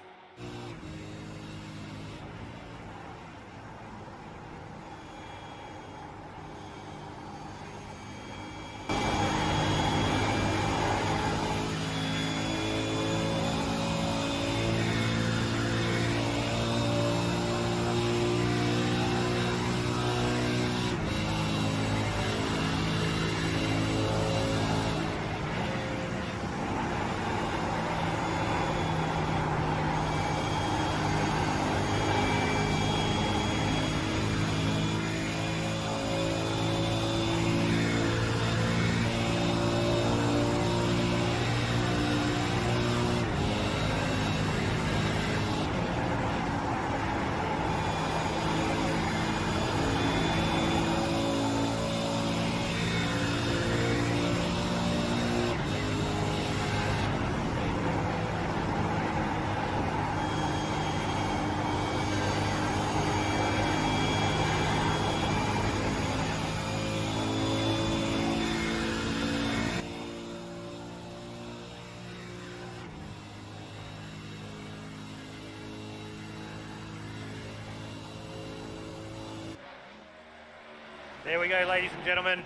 There we go, ladies and gentlemen.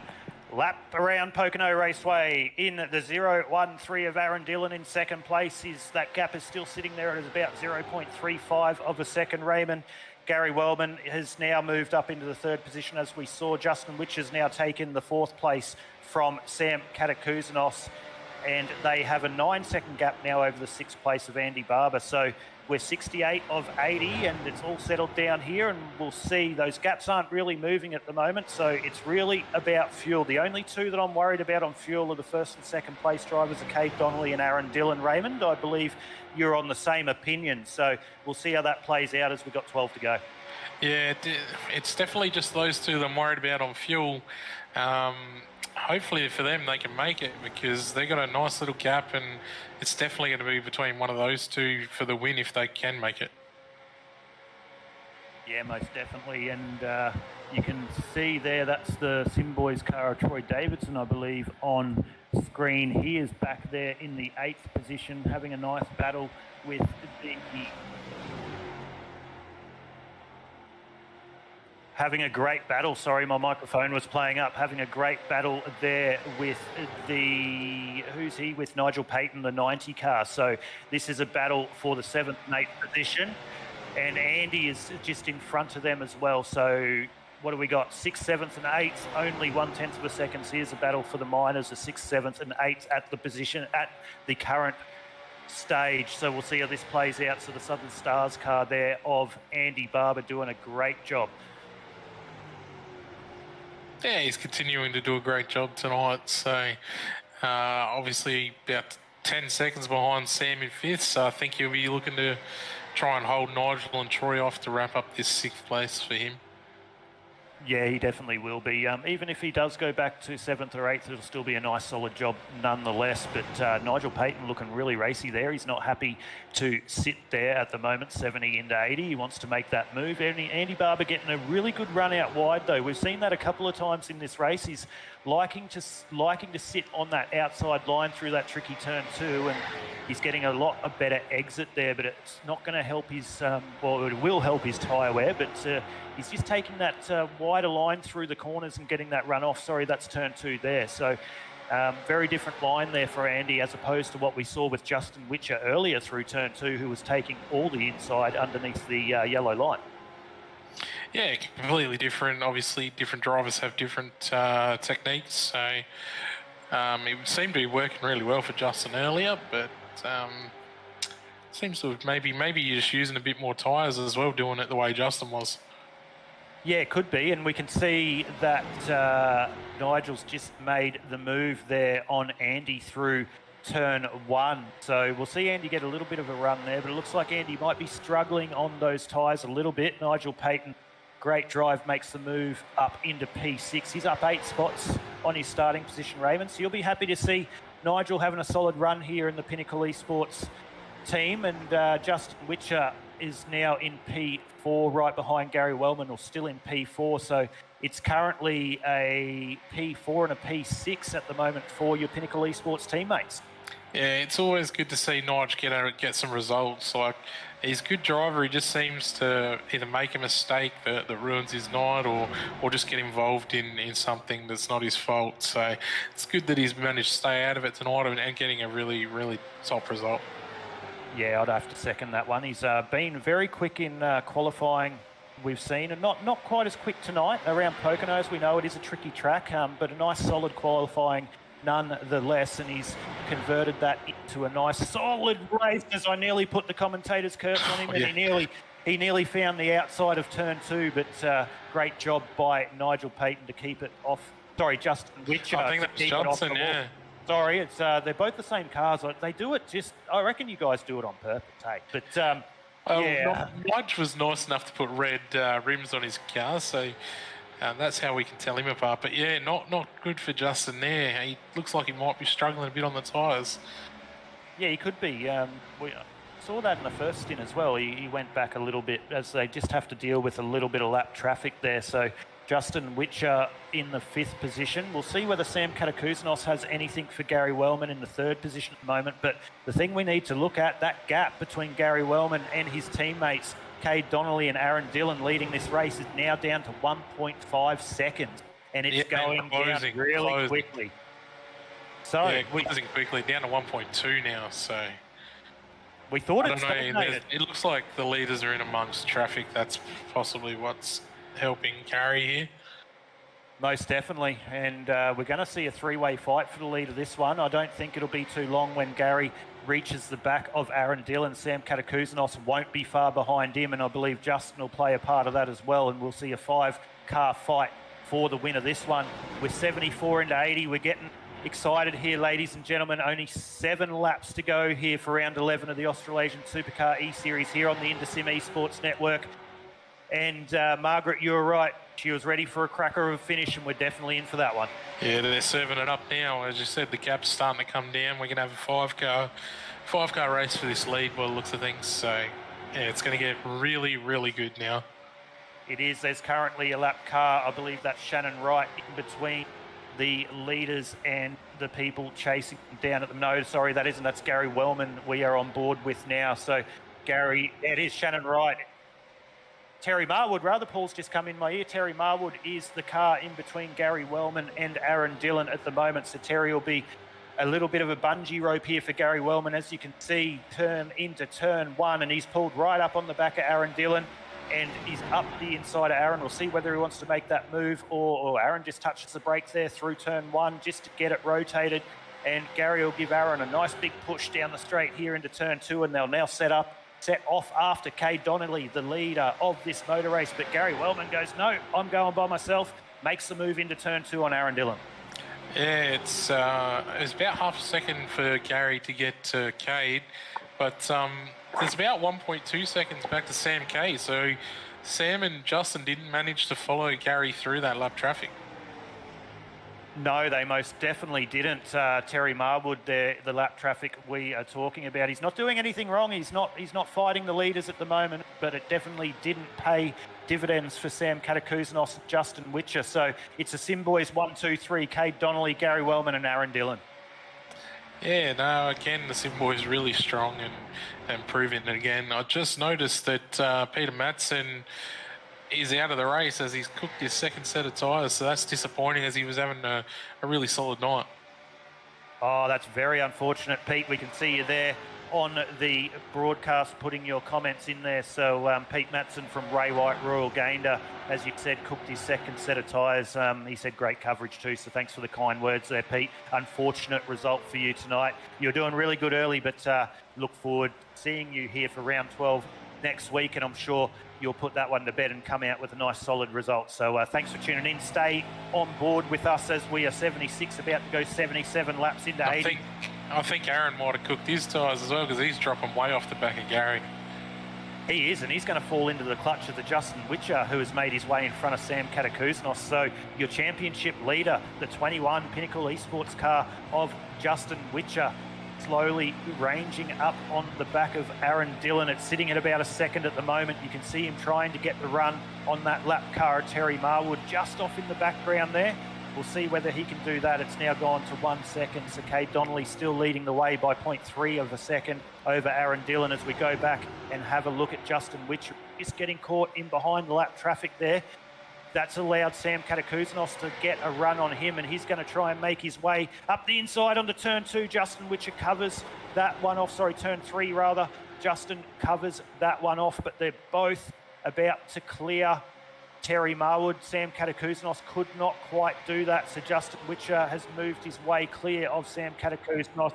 Lap around Pocono Raceway in the 0.13 of Aaron Dillon in second place. That gap is still sitting there at about 0.35 of a second. Raymond. Gary Wellman has now moved up into the third position, as we saw. Justin Witch has now taken the fourth place from Sam Katakouzanos, and they have a 9-second gap now over the sixth place of Andy Barber. So we're 68 of 80, and it's all settled down here, and we'll see those gaps aren't really moving at the moment, so it's really about fuel. The only two that I'm worried about on fuel are the first and second place drivers, are Cade Donnelly and Aaron Dillon. Raymond, I believe you're on the same opinion, so we'll see how that plays out as we've got 12 to go. Yeah, it's definitely just those two that I'm worried about on fuel. Hopefully for them they can make it, because they got a nice little gap, and it's definitely going to be between one of those two for the win if they can make it. Yeah, most definitely, and you can see there that's the Sim Boys car of Troy Davidson, I believe, on screen. He is back there in the 8th position, having a nice battle with the... Having a great battle, sorry, my microphone was playing up. Having a great battle there with the, who's he? With Nigel Payton, the 90 car. So this is a battle for the 7th and 8th position. And Andy is just in front of them as well. So what do we got? 6th, 7th and 8th, only 1/10 of a second. So here's a battle for the minors, the 6th, 7th and 8th at the position, at the current stage. So we'll see how this plays out. So the Southern Stars car there of Andy Barber doing a great job. Yeah, he's continuing to do a great job tonight. So obviously about 10 seconds behind Sam in 5th. So I think he'll be looking to try and hold Nigel and Troy off to wrap up this 6th place for him. Yeah, he definitely will be. Even if he does go back to 7th or 8th, it'll still be a nice solid job nonetheless. But Nigel Payton looking really racy there. He's not happy to sit there at the moment, 70 into 80. He wants to make that move. Andy Barber getting a really good run out wide, though. We've seen that a couple of times in this race. He's liking to sit on that outside line through that tricky turn 2, and he's getting a lot of better exit there, but it's not going to help his, well, it will help his tyre wear, but he's just taking that wider line through the corners and getting that run off. Sorry, that's turn 2 there. So very different line there for Andy, as opposed to what we saw with Justin Witcher earlier through turn 2, who was taking all the inside underneath the yellow line. Yeah, completely different. Obviously, different drivers have different techniques. So it seemed to be working really well for Justin earlier, but seems to have maybe you're just using a bit more tyres as well, doing it the way Justin was. Yeah, it could be, and we can see that Nigel's just made the move there on Andy through turn 1. So we'll see Andy get a little bit of a run there, but it looks like Andy might be struggling on those tyres a little bit. Nigel Payton, great drive, makes the move up into P6. He's up 8 spots on his starting position, Raymond. So you'll be happy to see Nigel having a solid run here in the Pinnacle Esports team. And Justin Witcher is now in P4, right behind Gary Wellman, or still in P4. So it's currently a P4 and a P6 at the moment for your Pinnacle Esports teammates. Yeah, it's always good to see Nigel get some results. Like, he's a good driver. He just seems to either make a mistake that ruins his night, or just get involved in something that's not his fault. So it's good that he's managed to stay out of it tonight and getting a really, really top result. Yeah, I'd have to second that one. He's been very quick in qualifying, we've seen, and not quite as quick tonight around Poconos. We know it is a tricky track, but a nice solid qualifying nonetheless, and he's converted that into a nice solid race, as I nearly put the commentator's curse on him. And he nearly found the outside of turn 2, but great job by Nigel Payton to keep it off. Sorry, Justin Witcher. I think that's Johnson, yeah. Sorry, it's they're both the same cars. They do it just, I reckon you guys do it on purpose, hey? But yeah. Nudge was nice enough to put red rims on his car, so that's how we can tell him apart. But yeah, not good for Justin there. He looks like he might be struggling a bit on the tyres. Yeah, he could be. We saw that in the first stint as well. He went back a little bit, as they just have to deal with a little bit of lap traffic there. So Justin Witcher in the 5th position. We'll see whether Sam Katakouzanos has anything for Gary Wellman in the 3rd position at the moment. But the thing we need to look at, that gap between Gary Wellman and his teammates, Cade Donnelly and Aaron Dillon, leading this race, is now down to 1.5 seconds. and it's going down really quickly. So closing quickly, down to 1.2 now. So we thought it stagnated. It looks like the leaders are in amongst traffic. That's possibly what's helping Gary here. Most definitely, and we're going to see a three-way fight for the lead of this one. I don't think it'll be too long when Gary reaches the back of Aaron Dillon. Sam Katakouzanos won't be far behind him, and I believe Justin will play a part of that as well, and we'll see a 5-car fight for the win of this one. We're 74 into 80. We're getting excited here, ladies and gentlemen. Only 7 laps to go here for round 11 of the Australasian SUPERCAR eSeries here on the Indosim Esports Network. And Margaret, you were right. She was ready for a cracker of a finish, and we're definitely in for that one. Yeah, they're serving it up now. As you said, the gap's starting to come down. We're going to have a 5-car race for this lead by the looks of things. So, yeah, it's going to get really, really good now. It is. There's currently a lap car. I believe that's Shannon Wright in between the leaders and the people chasing down at them. No, sorry, that isn't. That's Gary Wellman we are on board with now. So, Gary, it is Shannon Wright. Terry Marwood, rather, Paul's just come in my ear. Terry Marwood is the car in between Gary Wellman and Aaron Dillon at the moment. So Terry will be a little bit of a bungee rope here for Gary Wellman. As you can see, turn into turn 1, and he's pulled right up on the back of Aaron Dillon, and he's up the inside of Aaron. We'll see whether he wants to make that move, or Aaron just touches the brakes there through turn 1 just to get it rotated. And Gary will give Aaron a nice big push down the straight here into turn 2, and they'll now set off after Kay Donnelly, the leader of this motor race. But Gary Wellman goes, no, I'm going by myself, makes the move into turn 2 on Aaron Dillon. Yeah, it's about half a second for Gary to get to Cade, but there's about 1.2 seconds back to Sam Kay. So Sam and Justin didn't manage to follow Gary through that lap traffic. No, they most definitely didn't. Terry Marwood, the lap traffic we are talking about, he's not doing anything wrong. He's not fighting the leaders at the moment, but it definitely didn't pay dividends for Sam Katakouzanos and Justin Witcher. So it's a Sim Boys 1, 2, 3, Kade Donnelly, Gary Wellman and Aaron Dillon. Yeah, no, again, the Sim Boys really strong and proving it again. I just noticed that Peter Madsen is out of the race as he's cooked his second set of tyres, so that's disappointing as he was having a really solid night. Oh, that's very unfortunate, Pete. We can see you there on the broadcast putting your comments in there. So Pete Matson from Ray White Royal Gander, as you said, cooked his second set of tyres. He said great coverage too, so thanks for the kind words there, Pete. Unfortunate result for you tonight. You're doing really good early, but look forward to seeing you here for round 12 next week, and I'm sure you'll put that one to bed and come out with a nice solid result. So thanks for tuning in. Stay on board with us as we are 76, about to go 77 laps into 80. I think Aaron might have cooked his tyres as well, because he's dropping way off the back of Gary. He is, and he's going to fall into the clutch of the Justin Witcher, who has made his way in front of Sam Katakouzanos. So your championship leader, the 21 Pinnacle Esports car of Justin Witcher, slowly ranging up on the back of Aaron Dillon. It's sitting at about a second at the moment. You can see him trying to get the run on that lap car. Terry Marwood just off in the background there. We'll see whether he can do that. It's now gone to 1 second. So Kade Donnelly still leading the way by 0.3 of a second over Aaron Dillon as we go back and have a look at Justin Witcher. Just getting caught in behind the lap traffic there. That's allowed Sam Katakouzanos to get a run on him, and he's going to try and make his way up the inside onto turn 2. Justin Witcher covers that one off. Sorry, turn 3 rather. Justin covers that one off, but they're both about to clear Terry Marwood. Sam Katakouzanos could not quite do that, so Justin Witcher has moved his way clear of Sam Katakouzanos.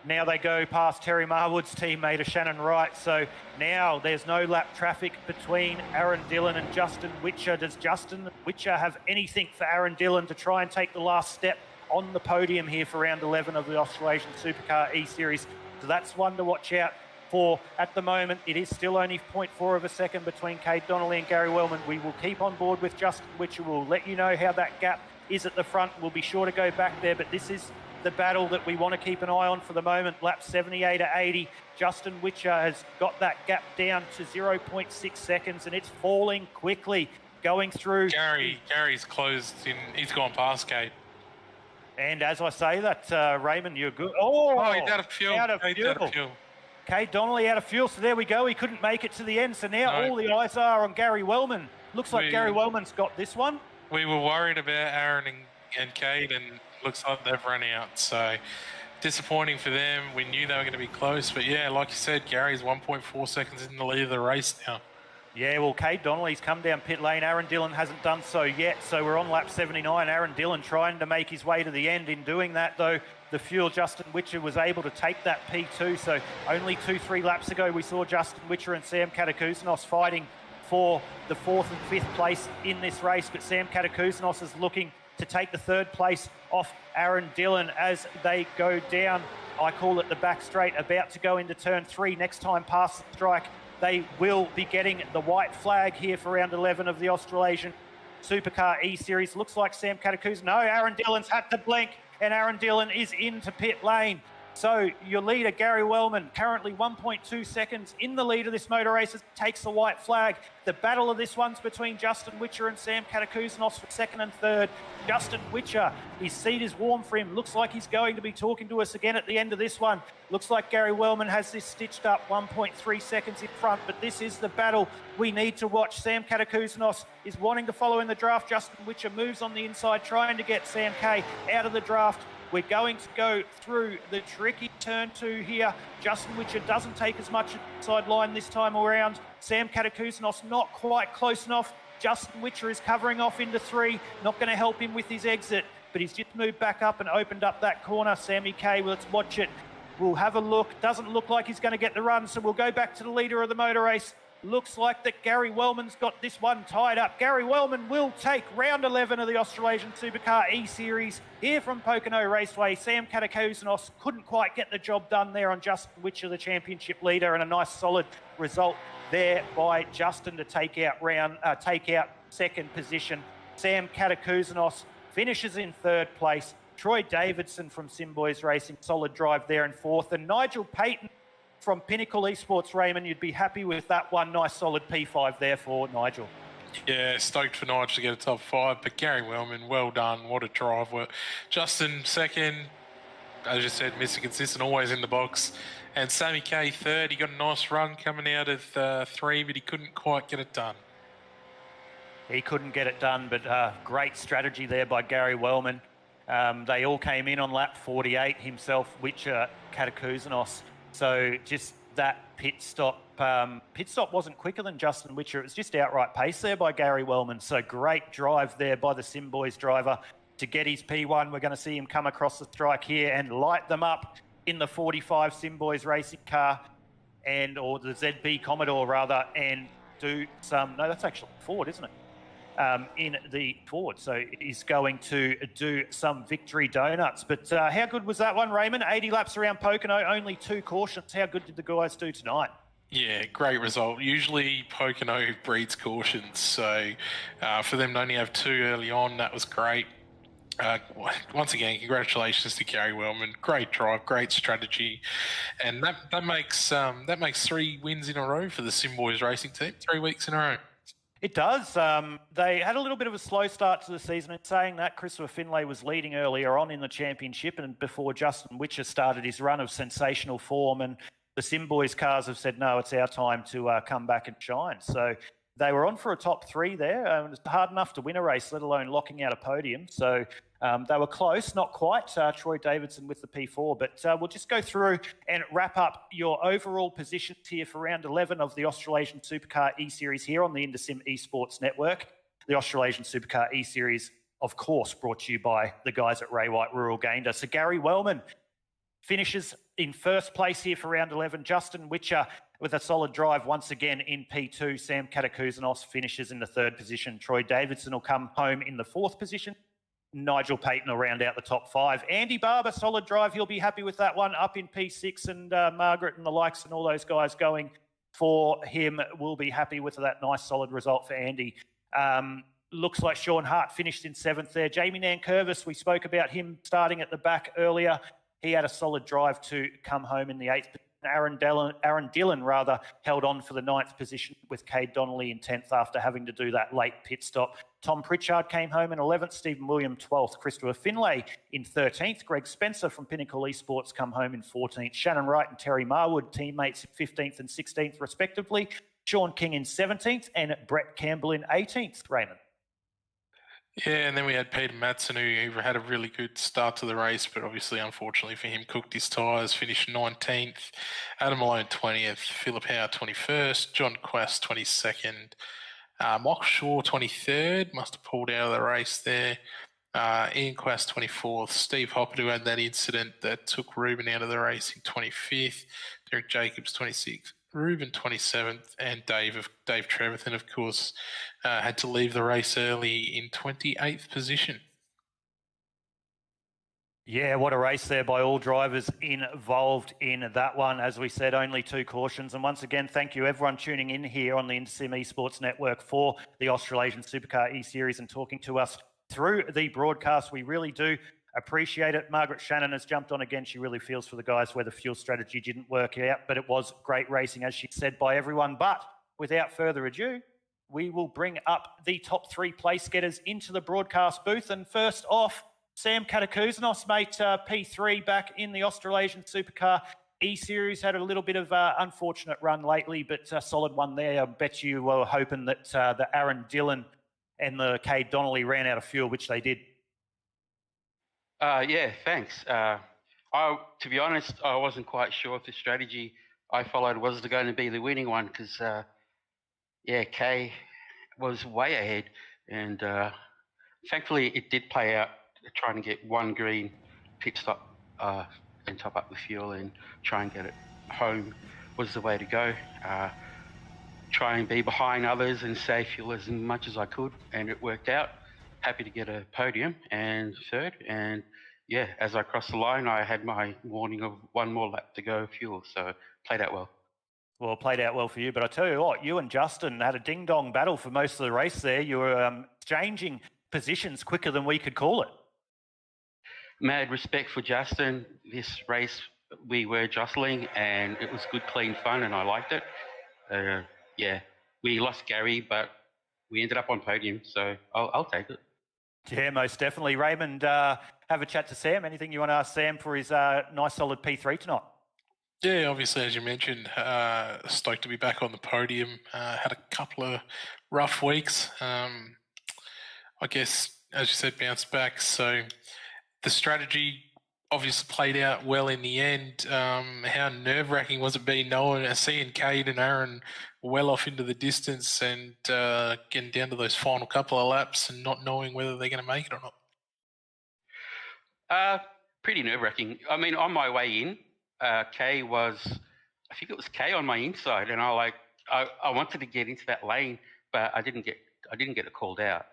Now they go past Terry Marwood's teammate, Shannon Wright. So now there's no lap traffic between Aaron Dillon and Justin Witcher. Does Justin Witcher have anything for Aaron Dillon to try and take the last step on the podium here for round 11 of the Australasian SUPERCAR eSeries? So that's one to watch out for. At the moment, it is still only 0.4 of a second between Kade Donnelly and Gary Wellman. We will keep on board with Justin Witcher. We'll let you know how that gap is at the front. We'll be sure to go back there, but this is the battle that we want to keep an eye on for the moment. Lap 78 to 80. Justin Witcher has got that gap down to 0.6 seconds, and it's falling quickly going through. Gary's closed in. He's gone past Kade. And as I say that, Raymond, you're good. Oh, he's out of fuel. Kade Donnelly out of fuel. So there we go. He couldn't make it to the end. So now all the eyes are on Gary Wellman. Looks like Gary Wellman's got this one. we were worried about Aaron and Cade, and looks like they've run out. So disappointing for them. We knew they were going to be close, but yeah, like you said, Gary's 1.4 seconds in the lead of the race now. Yeah, well, Cade Donnelly's come down pit lane. Aaron Dillon hasn't done so yet, so we're on lap 79. Aaron Dillon trying to make his way to the end. In doing that, though, the fuel Justin Witcher was able to take that P2. So only 2-3 laps ago, we saw Justin Witcher and Sam Katakousanos fighting for the 4th and 5th place in this race, but Sam Katakousanos is looking to take the 3rd place off Aaron Dillon as they go down. I call it the back straight, about to go into turn 3. Next time past the strike, they will be getting the white flag here for round 11 of the Australasian Supercar eSeries. Looks like Sam Katakousanos. No, Aaron Dillon's had to blink, and Aaron Dillon is into pit lane. So your leader, Gary Wellman, currently 1.2 seconds in the lead of this motor race, takes the white flag. The battle of this one's between Justin Witcher and Sam Katakousanos for 2nd and 3rd. Justin Witcher, his seat is warm for him. Looks like he's going to be talking to us again at the end of this one. Looks like Gary Wellman has this stitched up, 1.3 seconds in front, but this is the battle we need to watch. Sam Katakousanos is wanting to follow in the draft. Justin Witcher moves on the inside, trying to get Sam K out of the draft. We're going to go through the tricky turn 2 here. Justin Witcher doesn't take as much inside line this time around. Sam Katakousanos not quite close enough. Justin Witcher is covering off into 3. Not going to help him with his exit, but he's just moved back up and opened up that corner. Sammy K, let's watch it. We'll have a look. Doesn't look like he's going to get the run, so we'll go back to the leader of the motor race. Looks like that Gary Wellman's got this one tied up. Gary Wellman will take round 11 of the Australasian Supercar eSeries here from Pocono Raceway. Sam Katakousanos couldn't quite get the job done there on Justin Witcher, the championship leader, and a nice solid result there by Justin to take out 2nd position. Sam Katakousanos finishes in 3rd place. Troy Davidson from Simboys Racing, solid drive there in 4th, and Nigel Payton from Pinnacle Esports. Raymond, you'd be happy with that one. Nice solid P5 there for Nigel. Yeah, stoked for Nigel to get a top 5, but Gary Wellman, well done. What a drive. Justin 2nd, as you said, Mr. Consistent, always in the box. And Sammy K 3rd, he got a nice run coming out of 3, but he couldn't quite get it done. He couldn't get it done, but great strategy there by Gary Wellman. They all came in on lap 48, himself, Witcher, Katakousanos. So just that pit stop wasn't quicker than Justin Witcher. It was just outright pace there by Gary Wellman. So great drive there by the Simboys driver to get his P1. We're going to see him come across the strike here and light them up in the 45 Simboys racing car, or the ZB Commodore rather, and do some, no, that's actually Ford, isn't it? In the Ford. So he's going to do some victory donuts. But how good was that one, Raymond? 80 laps around Pocono, only 2 cautions. How good did the guys do tonight? Yeah, great result. Usually Pocono breeds cautions. So for them to only have 2 early on, that was great. Once again, congratulations to Gary Wellman. Great drive, great strategy. And that makes 3 wins in a row for the Simboys racing team, 3 weeks in a row. It does. They had a little bit of a slow start to the season. In saying that, Christopher Finlay was leading earlier on in the championship, and before Justin Witcher started his run of sensational form, and the Simboys cars have said, no, it's our time to come back and shine. So they were on for a top 3 there. It's hard enough to win a race, let alone locking out a podium. So they were close, not quite. Troy Davidson with the P4, but we'll just go through and wrap up your overall positions here for round 11 of the Australasian Supercar eSeries here on the InterSim Esports Network. The Australasian Supercar eSeries, of course, brought to you by the guys at Ray White Rural Gander. So Gary Wellman finishes in 1st place here for round 11. Justin Witcher with a solid drive once again in P2. Sam Katakousanos finishes in the 3rd position. Troy Davidson will come home in the 4th position. Nigel Payton will round out the top 5. Andy Barber, solid drive. He'll be happy with that one, up in P6. And Margaret and the likes and all those guys going for him will be happy with that nice solid result for Andy. Looks like Sean Hart finished in 7th there. Jamie Nankervis, we spoke about him starting at the back earlier. He had a solid drive to come home in the 8th. Aaron Dillon held on for the 9th position with Cade Donnelly in 10th after having to do that late pit stop. Tom Pritchard came home in 11th, Stephen William 12th, Christopher Finlay in 13th, Greg Spencer from Pinnacle Esports come home in 14th, Shannon Wright and Terry Marwood, teammates in 15th and 16th respectively, Sean King in 17th and Brett Campbell in 18th, Raymond. Yeah, and then we had Peter Madsen, who had a really good start to the race, but obviously, unfortunately for him, cooked his tyres, finished 19th. Adam Malone 20th, Philip Howe 21st, John Quast 22nd, Mock Shaw 23rd, must have pulled out of the race there. Ian Quast 24th, Steve Hoppert, who had that incident that took Ruben out of the race in 25th, Derek Jacobs 26th, Ruben 27th, and Dave Trevathan, of course, had to leave the race early in 28th position. Yeah, what a race there by all drivers involved in that one. As we said, only 2 cautions. And once again, thank you everyone tuning in here on the InterSim Esports Network for the Australasian Supercar eSeries and talking to us through the broadcast. We really do appreciate it. Margaret Shannon has jumped on again. She really feels for the guys where the fuel strategy didn't work out, but it was great racing, as she said, by everyone. But without further ado, we will bring up the top 3 place getters into the broadcast booth. And first off, Sam Katakouznos, mate, P3 back in the Australasian Supercar eSeries. Had a little bit of unfortunate run lately, but a solid one there. I bet you were hoping that the Aaron Dillon and the Cade Donnelly ran out of fuel, which they did. Yeah, thanks. To be honest, I wasn't quite sure if the strategy I followed was going to be the winning one because, yeah, Kay was way ahead, and thankfully it did play out. Trying to get one green pit stop and top up the fuel and try and get it home was the way to go. Try and be behind others and save fuel as much as I could, and it worked out. Happy to get a podium and 3rd, and yeah, as I crossed the line, I had my warning of 1 more lap to go fuel, so played out well. Well, played out well for you, but I tell you what, you and Justin had a ding-dong battle for most of the race there. You were exchanging positions quicker than we could call it. Mad respect for Justin. This race we were jostling and it was good, clean fun, and I liked it. Yeah, we lost Gary, but we ended up on podium, so I'll take it. Yeah, most definitely. Raymond, have a chat to Sam. Anything you want to ask Sam for his nice solid P3 tonight? Yeah, obviously, as you mentioned, stoked to be back on the podium. Had a couple of rough weeks. I guess, as you said, bounced back. So the strategy obviously played out well in the end. How nerve-wracking was it seeing Cade and Aaron well off into the distance and getting down to those final couple of laps and not knowing whether they're going to make it or not? Pretty nerve-wracking. I mean, on my way in, Kay was, I think it was Kay on my inside, and I wanted to get into that lane, but I didn't get it called out.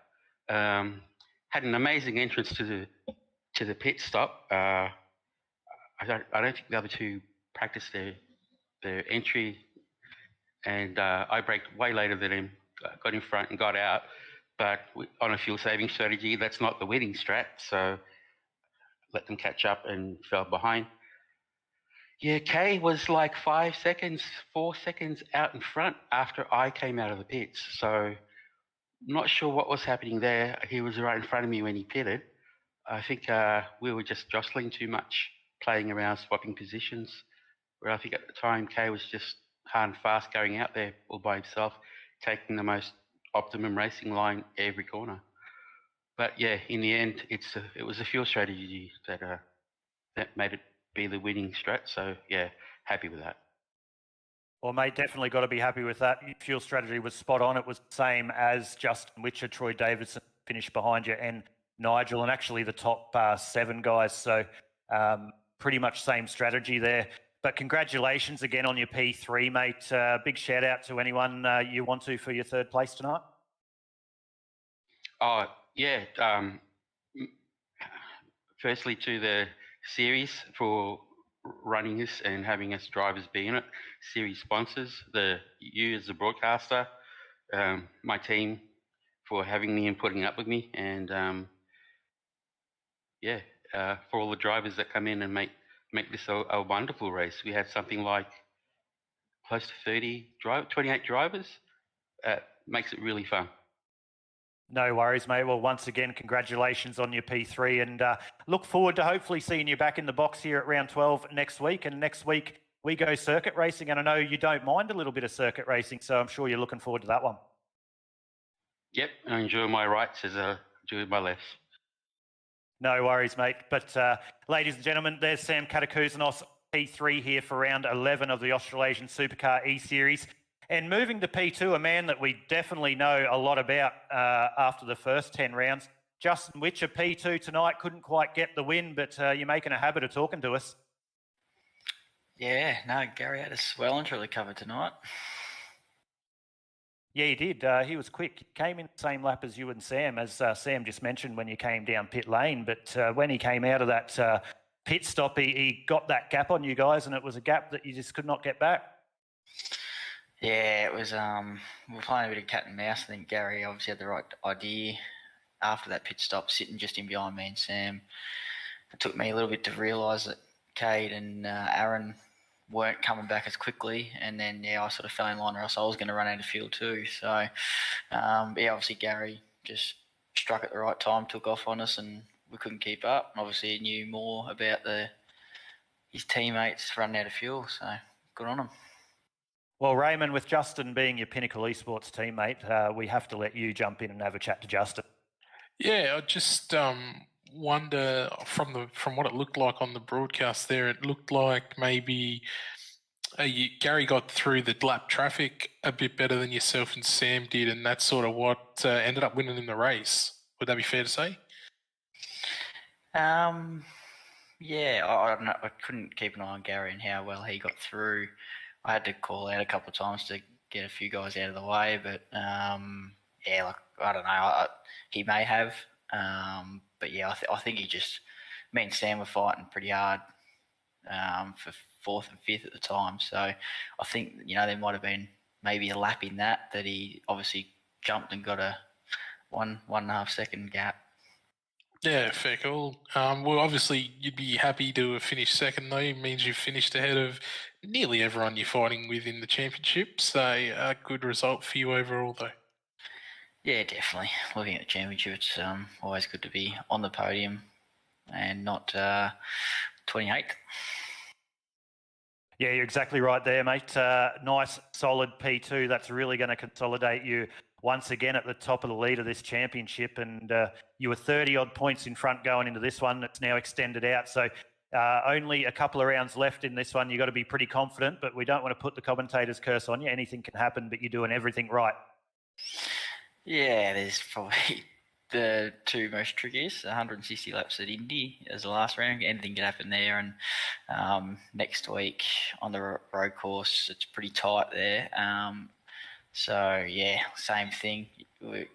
Had an amazing entrance to the pit stop. I don't think the other 2 practiced their entry, and I braked way later than him, got in front and got out. But on a fuel saving strategy, that's not the winning strat, so let them catch up and fell behind. Yeah, Kay was like 4 seconds out in front after I came out of the pits. So not sure what was happening there. He was right in front of me when he pitted. I think we were just jostling too much, playing around, swapping positions. Where I think at the time Kay was just hard and fast going out there all by himself, taking the most optimum racing line every corner. But yeah, in the end, it was a fuel strategy that made it be the winning strat. So yeah, happy with that. Well, mate, definitely got to be happy with that. Fuel strategy was spot on. It was the same as Justin Witcher, Troy Davidson finished behind you, and Nigel, and actually the top 7 guys. So pretty much same strategy there. But congratulations again on your P3, mate. Big shout out to anyone you want to for your 3rd place tonight. Oh, yeah. Firstly, to the series for running this and having us drivers be in it. Series sponsors, you as the broadcaster, my team for having me and putting up with me, and yeah, for all the drivers that come in and make this a wonderful race. We had something like close to 28 drivers. Makes it really fun. No worries, mate. Well, once again, congratulations on your P3, and look forward to hopefully seeing you back in the box here at round 12 next week. And next week we go circuit racing, and I know you don't mind a little bit of circuit racing, so I'm sure you're looking forward to that one. Yep, I enjoy my rights as a do my less. No worries, mate. But ladies and gentlemen, there's Sam Katakouzanos, P3 here for round 11 of the Australasian Supercar eSeries. And moving to P2, a man that we definitely know a lot about after the first 10 rounds. Justin Witcher, P2 tonight, couldn't quite get the win, but you're making a habit of talking to us. Yeah, no, Gary had us well and truly covered tonight. Yeah, he did. He was quick. Came in the same lap as you and Sam, as Sam just mentioned when you came down pit lane. But when he came out of that pit stop, he got that gap on you guys, and it was a gap that you just could not get back. Yeah, it was. We were playing a bit of cat and mouse. I think Gary obviously had the right idea after that pit stop, sitting just in behind me and Sam. It took me a little bit to realise that Cade and Aaron weren't coming back as quickly, and then I sort of fell in line, or else I was going to run out of fuel too. So obviously Gary just struck at the right time, took off on us, and we couldn't keep up. Obviously he knew more about his teammates running out of fuel, so good on him. Well, Raymond, with Justin being your Pinnacle Esports teammate, we have to let you jump in and have a chat to Justin. Yeah, I just wonder from what it looked like on the broadcast there, it looked like maybe Gary got through the lap traffic a bit better than yourself and Sam did, and that's sort of what ended up winning in the race. Would that be fair to say? Yeah, I don't know. I couldn't keep an eye on Gary and how well he got through. I had to call out a couple of times to get a few guys out of the way, but I don't know. He may have, but yeah, I think me and Sam were fighting pretty hard for fourth and fifth at the time. So I think there might have been maybe a lap in that he obviously jumped and got a 1.5 second gap. Yeah, fair call. Well, obviously, you'd be happy to have finished second, though. It means you've finished ahead of nearly everyone you're fighting with in the championship. So, a good result for you overall, though. Yeah, definitely. Looking at the championship, it's always good to be on the podium and not 28th. Yeah, you're exactly right there, mate. Nice, solid P2. That's really going to consolidate you once again at the top of the lead of this championship. And you were 30-odd points in front going into this one. It's now extended out. So only a couple of rounds left in this one. You've got to be pretty confident, but we don't want to put the commentator's curse on you. Anything can happen, but you're doing everything right. Yeah, there's probably the two most trickiest, 160 laps at Indy as the last round. Anything can happen there. And next week on the road course, it's pretty tight there. So, yeah, same thing. We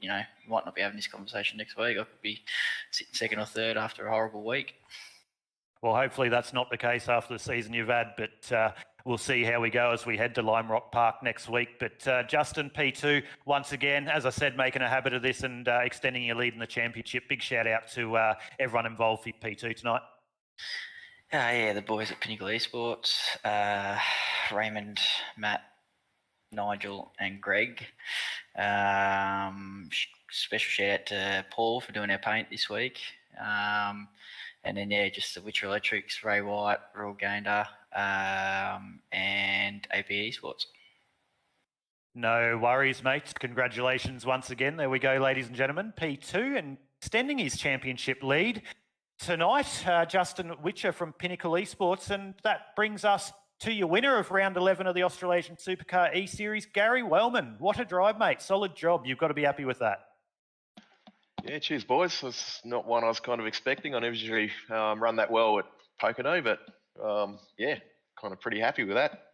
might not be having this conversation next week. I could be sitting second or third after a horrible week. Well, hopefully that's not the case after the season you've had, but we'll see how we go as we head to Lime Rock Park next week. But Justin, P2, once again, as I said, making a habit of this and extending your lead in the championship. Big shout out to everyone involved for P2 tonight. Yeah, the boys at Pinnacle Esports, Raymond, Matt, Nigel and Greg. Special shout out to Paul for doing our paint this week. And then, just the Witcher Electrics, Ray White, Royal Gander, and AP Esports. No worries, mate. Congratulations once again. There we go, ladies and gentlemen. P2 and extending his championship lead tonight, Justin Witcher from Pinnacle Esports. And that brings us to your winner of round 11 of the Australasian Supercar eSeries, Gary Wellman. What a drive, mate. Solid job. You've got to be happy with that. Yeah, cheers, boys. It's not one I was kind of expecting. I never usually run that well at Pocono, but kind of pretty happy with that.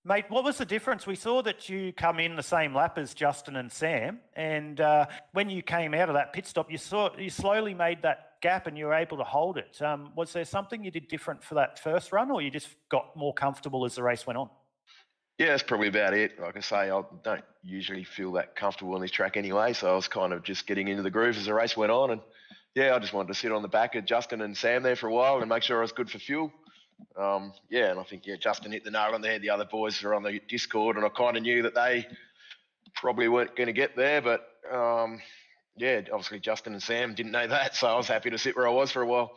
Mate, what was the difference? We saw that you come in the same lap as Justin and Sam, and when you came out of that pit stop, you slowly made that gap and you were able to hold it. Was there something you did different for that first run, or you just got more comfortable as the race went on? Yeah, that's probably about it. Like I say, I don't usually feel that comfortable on this track anyway, so I was kind of just getting into the groove as the race went on. And I just wanted to sit on the back of Justin and Sam there for a while and make sure I was good for fuel. And I think, Justin hit the nail on the head. The other boys are on the Discord, and I kind of knew that they probably weren't going to get there. But, obviously Justin and Sam didn't know that, so I was happy to sit where I was for a while.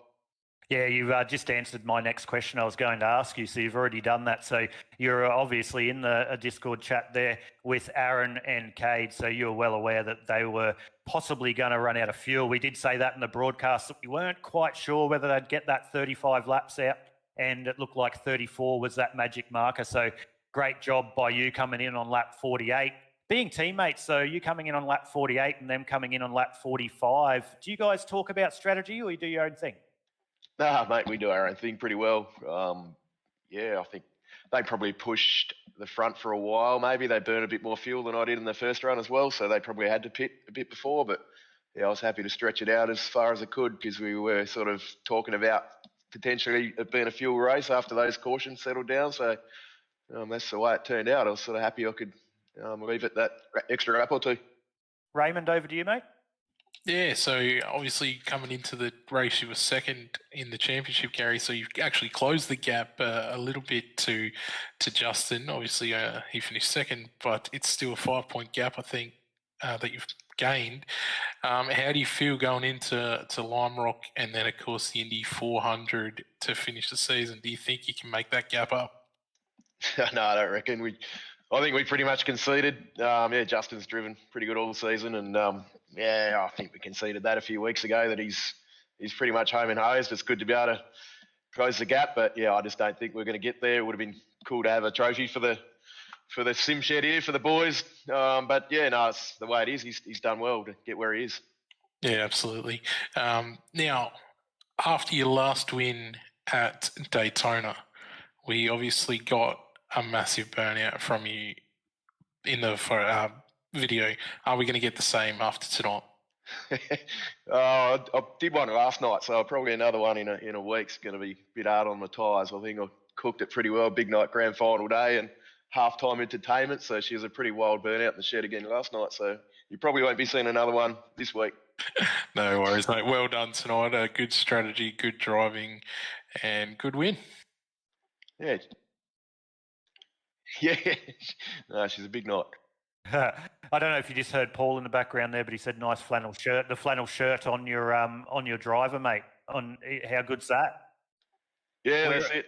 Yeah, you've just answered my next question I was going to ask you. So you've already done that. So you're obviously in the Discord chat there with Aaron and Cade. So you're well aware that they were possibly going to run out of fuel. We did say that in the broadcast that we weren't quite sure whether they'd get that 35 laps out, and it looked like 34 was that magic marker. So great job by you coming in on lap 48. Being teammates, so you coming in on lap 48 and them coming in on lap 45. Do you guys talk about strategy or you do your own thing? Nah, mate, we do our own thing pretty well. I think they probably pushed the front for a while. Maybe they burned a bit more fuel than I did in the first run as well, so they probably had to pit a bit before. But yeah, I was happy to stretch it out as far as I could because we were sort of talking about potentially it being a fuel race after those cautions settled down. So that's the way it turned out. I was sort of happy I could leave it that extra lap or two. Raymond, over to you, mate. Yeah, so obviously coming into the race, you were second in the championship, Gary. So you've actually closed the gap a little bit to Justin. Obviously, he finished second, but it's still a 5-point gap, I think, that you've gained. How do you feel going into Lime Rock and then, of course, the Indy 400 to finish the season? Do you think you can make that gap up? No, I don't reckon. I think we pretty much conceded. Justin's driven pretty good all the season, and I think we conceded that a few weeks ago that he's pretty much home and hosed. It's good to be able to close the gap, but yeah, I just don't think we're going to get there. It would have been cool to have a trophy for the sim shed here for the boys, but yeah, no, it's the way it is. He's done well to get where he is. Yeah, absolutely. Now, after your last win at Daytona, we obviously got a massive burnout from you in the video. Are we going to get the same after tonight? I did one last night, so probably another one in a week's going to be a bit hard on my tyres. I think I cooked it pretty well. Big night, grand final day, and halftime entertainment. So she was a pretty wild burnout in the shed again last night. So you probably won't be seeing another one this week. No worries, mate. Well done tonight. Good strategy, good driving, and good win. Yeah. Yeah. No, she's a big night. I don't know if you just heard Paul in the background there, but he said nice flannel shirt. The flannel shirt on your driver, mate. How good's that? Yeah, that's it.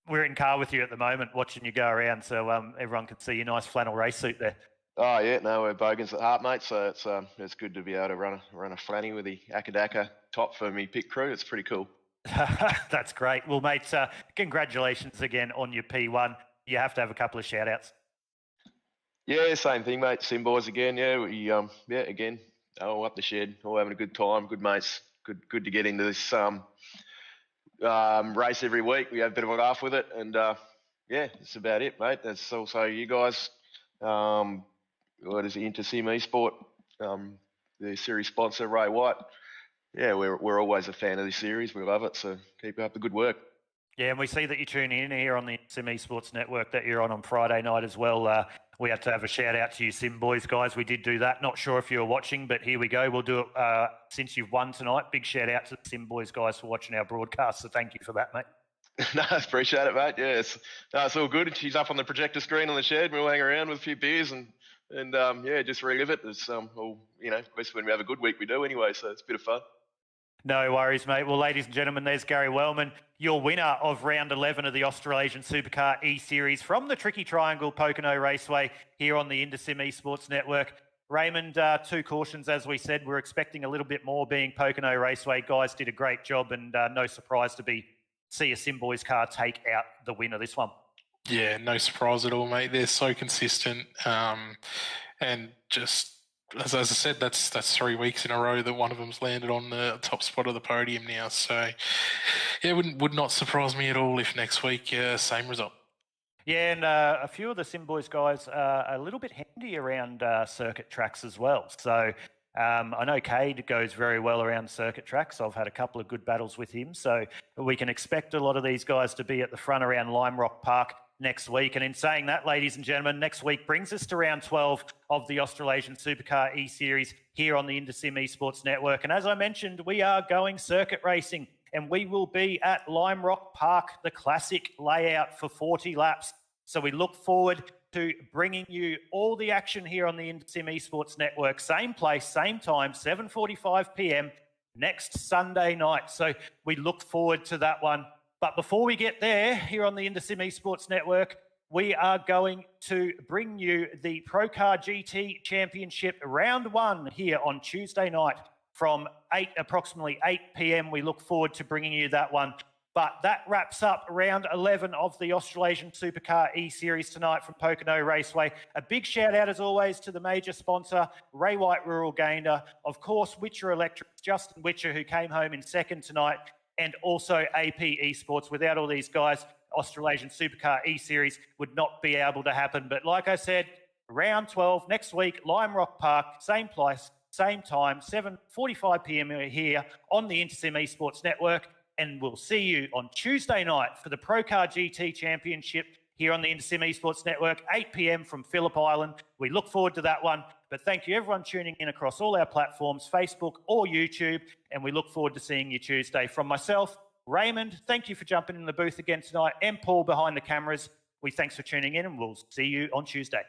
We're in car with you at the moment, watching you go around, so everyone can see your nice flannel race suit there. Oh yeah, no, we're bogans at heart, mate. So it's good to be able to run a flanny with the Akadaka top for me pit crew. It's pretty cool. That's great. Well, mate, congratulations again on your P1. You have to have a couple of shout-outs. Yeah, same thing, mate. Sim boys again. Yeah, we again, all up the shed, all having a good time, good mates. Good to get into this race every week. We have a bit of a laugh with it, and that's about it, mate. That's also you guys. What is it, Intersim Esport, the series sponsor, Ray White. Yeah, we're always a fan of this series. We love it, so keep up the good work. Yeah, and we see that you tune in here on the Sim Esports Network, that you're on Friday night as well. We have to have a shout out to you, Sim Boys, guys. We did do that. Not sure if you were watching, but here we go. We'll do it since you've won tonight. Big shout out to the Sim Boys, guys, for watching our broadcast. So thank you for that, mate. No, I appreciate it, mate. Yeah, it's all good. She's up on the projector screen on the shed. We'll hang around with a few beers and just relive it. It's best when we have a good week, we do anyway. So it's a bit of fun. No worries, mate. Well, ladies and gentlemen, there's Gary Wellman, your winner of round 11 of the Australasian SUPERCAR eSeries from the Tricky Triangle Pocono Raceway here on the Intersim Esports Network. Raymond, 2 cautions, as we said. We're expecting a little bit more being Pocono Raceway. Guys did a great job, and no surprise to see a Sim Boys car take out the winner this one. Yeah, no surprise at all, mate. They're so consistent, and just as I said, that's 3 weeks in a row that one of them's landed on the top spot of the podium now. So, yeah, would not surprise me at all if next week same result. Yeah, and a few of the Sim Boys guys are a little bit handy around circuit tracks as well. So I know Cade goes very well around circuit tracks. I've had a couple of good battles with him. So we can expect a lot of these guys to be at the front around Lime Rock Park next week. And in saying that, ladies and gentlemen, next week brings us to round 12 of the Australasian SUPERCAR eSeries here on the Intersim Esports Network. And as I mentioned, we are going circuit racing, and we will be at Lime Rock Park, the classic layout for 40 laps. So we look forward to bringing you all the action here on the Intersim Esports Network. Same place, same time, 7:45 p.m. next Sunday night. So we look forward to that one. But before we get there, here on the InterSim Esports Network, we are going to bring you the Procar GT Championship Round 1 here on Tuesday night from approximately 8 p.m. We look forward to bringing you that one. But that wraps up round 11 of the Australasian SUPERCAR eSeries tonight from Pocono Raceway. A big shout out, as always, to the major sponsor, Ray White Rural Gander. Of course, Witcher Electric, Justin Witcher, who came home in second tonight, and also AP Esports. Without all these guys, Australasian SUPERCAR eSeries would not be able to happen. But like I said, round 12 next week, Lime Rock Park, same place, same time, 7:45 p.m. here on the InterSim Esports Network. And we'll see you on Tuesday night for the Procar GT Championship here on the InterSim Esports Network, 8 p.m. from Phillip Island. We look forward to that one. But thank you, everyone, tuning in across all our platforms, Facebook or YouTube. And we look forward to seeing you Tuesday. From myself, Raymond, thank you for jumping in the booth again tonight, and Paul behind the cameras. Thanks for tuning in, and we'll see you on Tuesday.